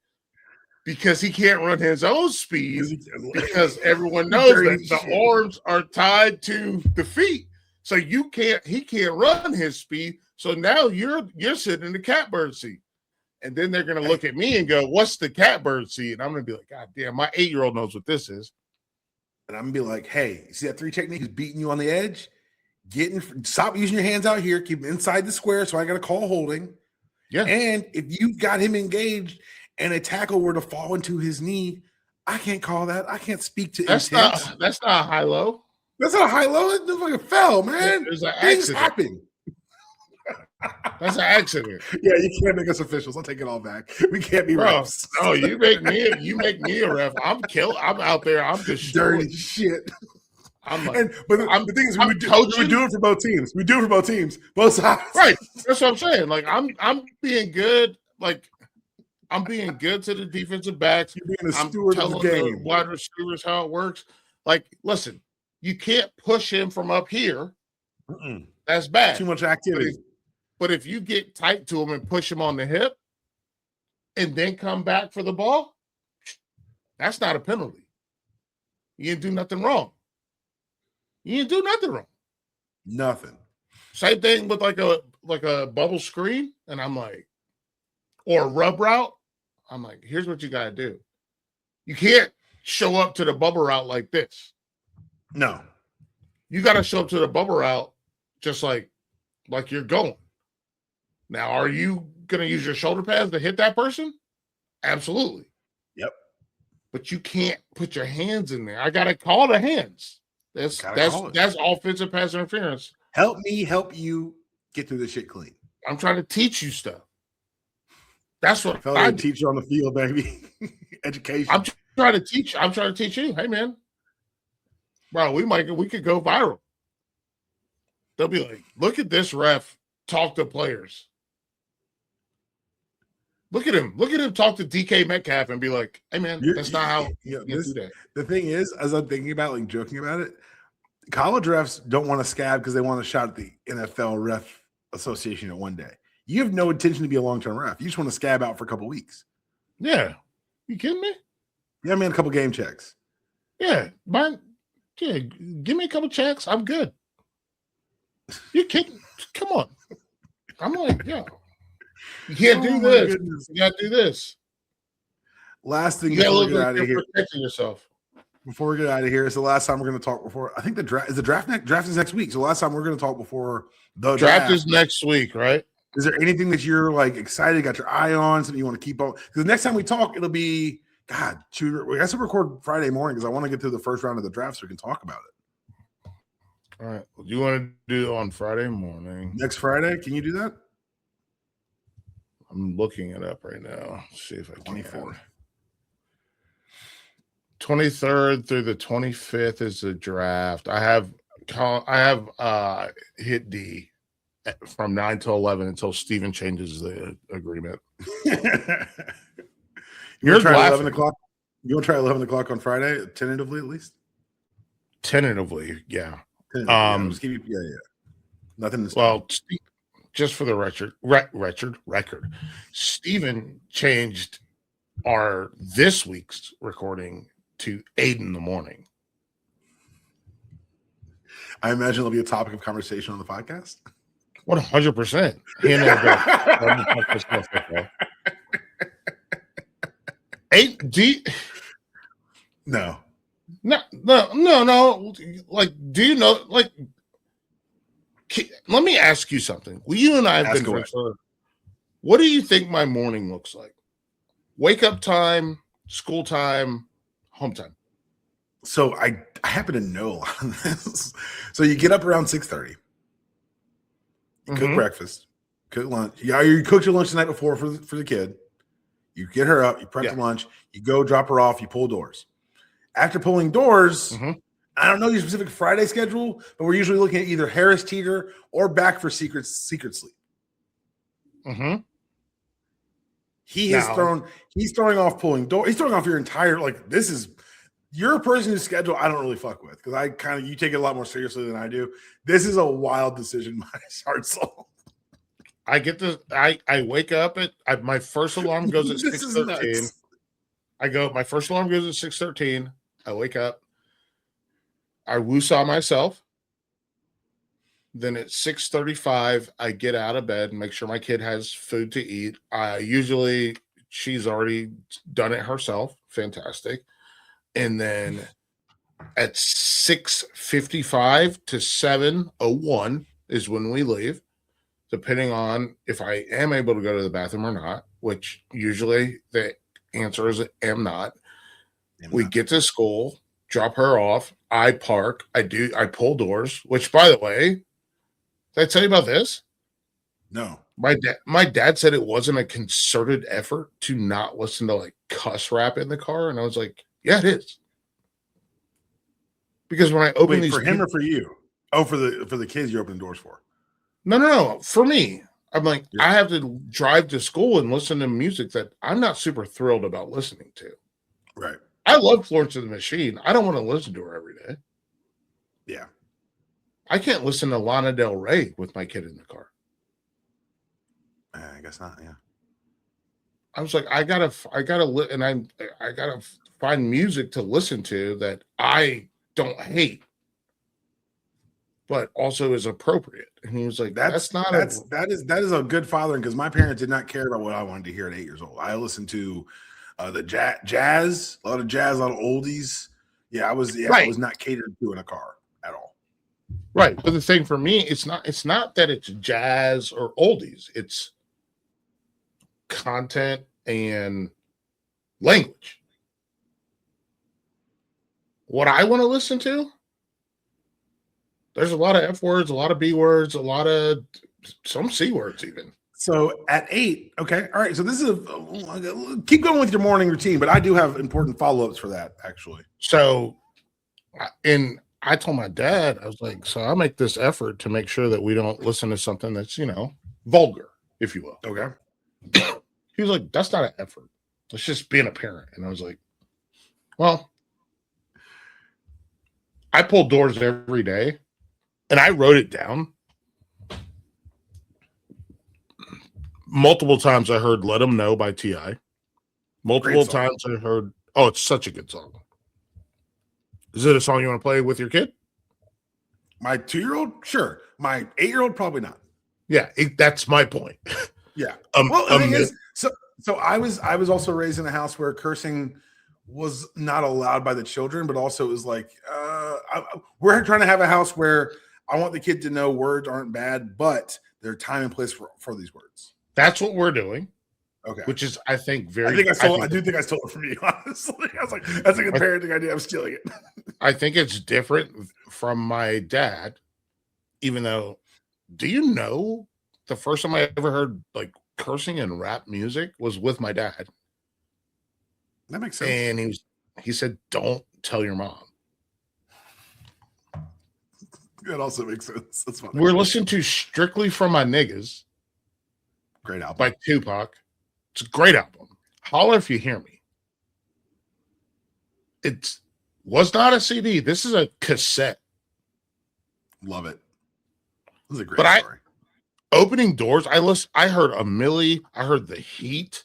Because he can't run his own speed because everyone knows that the arms are tied to the feet. So he can't run his speed. So now you're sitting in the catbird seat. And then they're gonna look at me and go, what's the catbird seat? And I'm gonna be like, God damn, my 8-year-old knows what this is. And I'm gonna be like, hey, you see that 3 technique is beating you on the edge? Stop using your hands out here, keep them inside the square. So I gotta call holding. Yeah. And if you've got him engaged and a tackle were to fall into his knee, I can't call that. I can't speak to that's intent. That's not a high-low. That's not a high-low. It looks like a fell, man. Things happen. That's an accident. Yeah, you can't make us officials. I'll take it all back. We can't be refs. No, you make me a ref. I'm out there. I'm just dirty shit. The thing is, we do it for both teams. We do it for both teams, both sides. Right. That's what I'm saying. Like I'm being good. Like I'm being good to the defensive backs. You're being a steward of the game. The wide receivers how it works. Like, listen, You can't push him from up here. Mm-mm. That's bad. Too much activity. But if you get tight to him and push him on the hip and then come back for the ball, that's not a penalty. You didn't do nothing wrong. You didn't do nothing wrong. Nothing. Same thing with like a bubble screen, and I'm like, or a rub route. I'm like, here's what you gotta do. You can't show up to the bubble route like this. No. You gotta show up to the bubble route just like you're going. Now, are you gonna use your shoulder pads to hit that person? Absolutely. Yep. But you can't put your hands in there. I gotta call the hands. That's offensive pass interference. Help me help you get through this shit clean. I'm trying to teach you stuff. That's what I teach you on the field, baby. Education. I'm trying to teach. I'm trying to teach you. Hey, man, bro, we could go viral. They'll be like, look at this ref talk to players. Look at him. Look at him talk to DK Metcalf and be like, hey, man, that's not how you do that. The thing is, as I'm thinking about, like, joking about it, college refs don't want to scab because they want to shot at the NFL Ref Association at one day. You have no intention to be a long-term ref. You just want to scab out for a couple weeks. Yeah. You kidding me? Yeah, man, a couple game checks. Yeah. Give me a couple checks. I'm good. You kidding? Come on. I'm like, yo. You can't do this. Goodness. You got to do this. Last thing before we get out of here. Protecting yourself. Before we get out of here, it's the last time we're going to talk before. I think the draft is next week. So the last time we're going to talk before the draft is next week, right? Is there anything that you're like excited, got your eye on, something you want to keep on? Because the next time we talk, it'll be we got to record Friday morning because I want to get to the first round of the draft so we can talk about it. All right. Well, do you want to do it on Friday morning? Next Friday? Can you do that? I'm looking it up right now. Let's see if I can. 23rd through the 25th is the draft. I have hit D from 9 to 11 until Steven changes the agreement. You're trying 11 o'clock. You want to try 11 o'clock on Friday, tentatively at least? Tentatively, yeah. Just give you, yeah. Nothing. Well, just for the record, Steven changed our this week's recording to 8 in the morning. I imagine it'll be a topic of conversation on the podcast. 100%. No. Like, do you know? Like, let me ask you something. Well, you and I have been friends for. What do you think my morning looks like? Wake up time, school time, home time. So I happen to know a lot of this. So you get up around 6:30. You cook breakfast, cook lunch. Yeah, you cooked your lunch the night before for the kid. You get her up, you prep the lunch, you go drop her off, you pull doors. After pulling doors, I don't know your specific Friday schedule, but we're usually looking at either Harris Teeter or back for secret sleep. He's throwing off pulling doors. He's throwing off your entire, like, this is you're a person whose schedule I don't really fuck with because you take it a lot more seriously than I do. This is a wild decision, my heart soul. I get this. I wake up at my first alarm goes at 6:13. My first alarm goes at 6:13. I wake up. I woo-saw myself. Then at 6:35, I get out of bed and make sure my kid has food to eat. Usually she's already done it herself. Fantastic. And then at 6:55 to 7:01 is when we leave, depending on if I am able to go to the bathroom or not, which usually the answer is am not. We get to school, drop her off. I park. I pull doors, which, by the way, did I tell you about this? No. My dad said it wasn't a concerted effort to not listen to like cuss rap in the car. And I was like, yeah, it is. Because when I open these for him or for you? Oh, for the kids you're opening doors for. No. For me, I'm like, I have to drive to school and listen to music that I'm not super thrilled about listening to. Right. I love Florence and the Machine. I don't want to listen to her every day. Yeah. I can't listen to Lana Del Rey with my kid in the car. I guess not. Yeah. I was like, I gotta find music to listen to that I don't hate, but also is appropriate. And he was like, that is a good fathering, because my parents did not care about what I wanted to hear at 8 years old. I listened to the jazz, a lot of oldies. Yeah, I was not catered to in a car at all. Right. But the thing for me, it's not that it's jazz or oldies, it's content and language. What I want to listen to, there's a lot of F words, a lot of B words, some C words even. So at 8, okay, all right. So this is keep going with your morning routine, but I do have important follow-ups for that, actually. So, I told my dad, I was like, so I'll make this effort to make sure that we don't listen to something that's, vulgar, if you will. Okay. He was like, that's not an effort. It's just being a parent. And I was like, well, I pull doors every day, and I wrote it down. Multiple times I heard Let 'Em Know by T.I. Multiple times I heard, oh, it's such a good song. Is it a song you want to play with your kid? My 2-year-old? Sure. My 8-year-old? Probably not. Yeah, that's my point. Yeah. Well, the thing is, so I was also raised in a house where cursing was not allowed by the children, but also it was like, we're trying to have a house where I want the kid to know words aren't bad, but there are time and place for these words. That's what we're doing. Okay. Which is, I think, I do think I stole it from you, honestly. I was like, that's a good parenting idea. I'm stealing it. I think it's different from my dad, even though, do you know the first time I ever heard like cursing and rap music was with my dad? That makes sense. And he said, don't tell your mom. That also makes sense. That's funny. We're listening to Strictly for My Niggas. Great album. By Tupac. It's a great album. Holler if you hear me. It was not a CD. This is a cassette. Love it. This is a great story. Opening doors, I heard a Millie. I heard The Heat.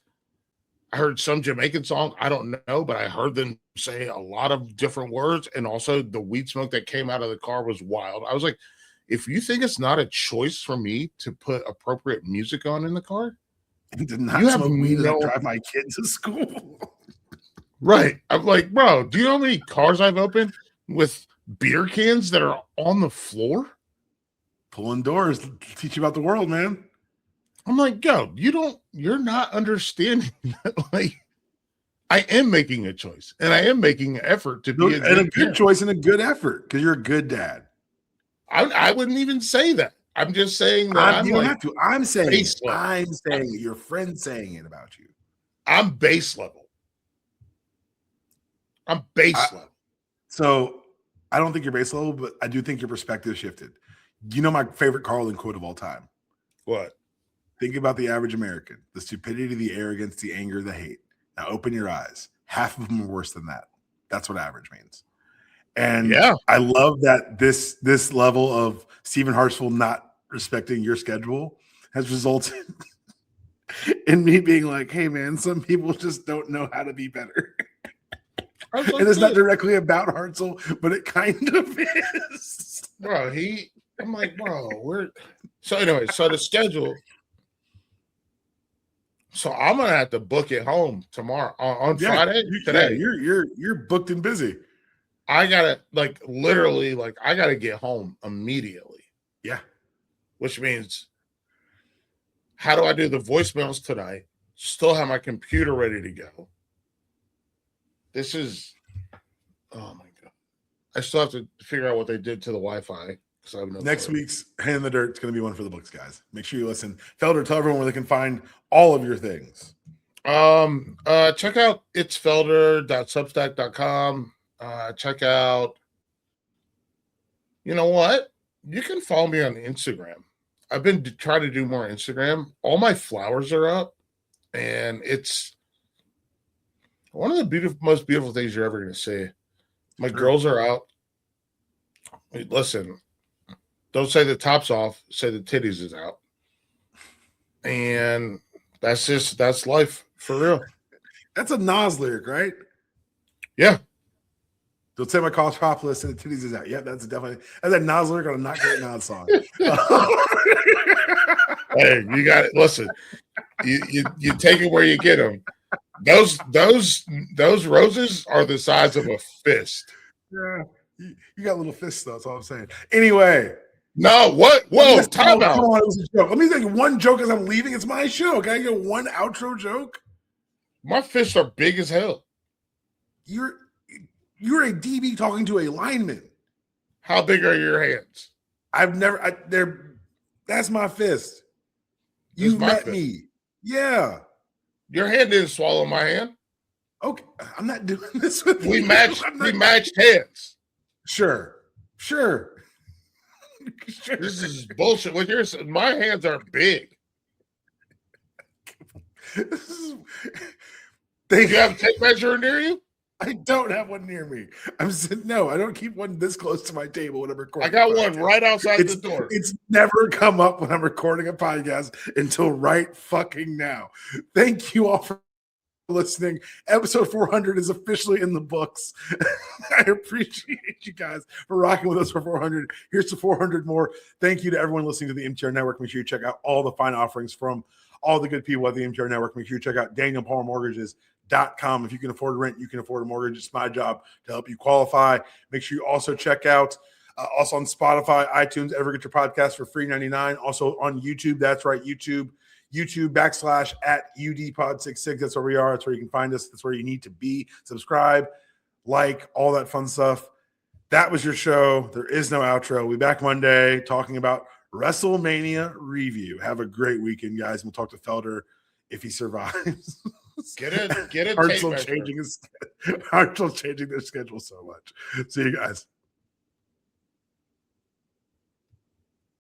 I heard some Jamaican song. I don't know, but I heard them say a lot of different words. And also the weed smoke that came out of the car was wild. I was like, if you think it's not a choice for me to put appropriate music on in the car, did not smoke weed and drive my kids to school. Right. I'm like, bro, do you know how many cars I've opened with beer cans that are on the floor? Pulling doors, teach you about the world, man. I'm like, yo, you're not understanding that, like, I am making a choice, and I am making an effort to be a good choice and a good effort, because you're a good dad. I wouldn't even say that. I'm just saying that you don't have to. I'm saying your friend's saying it about you. I'm base level. I'm base level. So I don't think you're base level, but I do think your perspective shifted. You know my favorite Carlin quote of all time? What? Think about the average American, the stupidity, the arrogance, the anger, the hate. Now open your eyes. Half of them are worse than that. That's what average means. And I love that this level of Stephen Hartsfield not respecting your schedule has resulted in me being like, hey, man, some people just don't know how to be better. And it's not directly about Hartzell, but it kind of is. Bro, I'm like, bro, so anyway, so the schedule. So I'm gonna have to book it home tomorrow on Friday. Today, you're booked and busy. I gotta literally I gotta get home immediately. Yeah. Which means, how do I do the voicemails tonight? Still have my computer ready to go. This is, oh my God. I still have to figure out what they did to the Wi-Fi. Next week's Hand in the Dirt is going to be one for the books, guys. Make sure you listen. Felder, tell everyone where they can find all of your things. Check out itsfelder.substack.com. Check out, you know what? You can follow me on Instagram. I've been trying to do more Instagram. All my flowers are up, and it's one of the most beautiful things you're ever going to see. My girls are out. listen, don't say the top's off, say the titties is out. And that's life for real. That's a Nas lyric, right? Yeah. Don't say my college topless and the titties is out. Yeah, that's a Nas lyric on a not great Nas song. Hey, you got it. Listen, you take it where you get them. Those roses are the size of a fist. Yeah, you got little fists though. That's all I'm saying. Anyway. No, what? Whoa, time out. Come on, it was a joke. Let me think one joke as I'm leaving. It's my show. Can I get one outro joke? My fists are big as hell. You're a DB talking to a lineman. How big are your hands? That's my fist. You met me. Yeah. Your hand didn't swallow my hand. Okay. I'm not doing this with we you. We matched hands. Sure. Sure. This is bullshit. What you're saying, my hands are big. Do you have a tape measure near you? I don't have one near me. No, I don't keep one this close to my table when I'm recording. I got one right outside the door. It's never come up when I'm recording a podcast until right fucking now. Thank you all for listening. Episode 400 is officially in the books. I appreciate you guys for rocking with us for 400. Here's to 400 more. Thank you to everyone listening to the MTR Network. Make sure you check out all the fine offerings from all the good people at the MTR Network. Make sure you check out DanielPalmerMortgages.com. If you can afford rent, you can afford a mortgage. It's my job to help you qualify. Make sure you also check out also on Spotify, iTunes, ever get your podcast for free 99. Also on YouTube. That's right, YouTube /@UDPod66. That's where we are. That's where you can find us. That's where you need to be. Subscribe, like, all that fun stuff. That was your show. There is no outro. We'll be back Monday talking about WrestleMania review. Have a great weekend, guys. We'll talk to Felder if he survives. Get it. Hartzell changing their schedule so much. See you guys.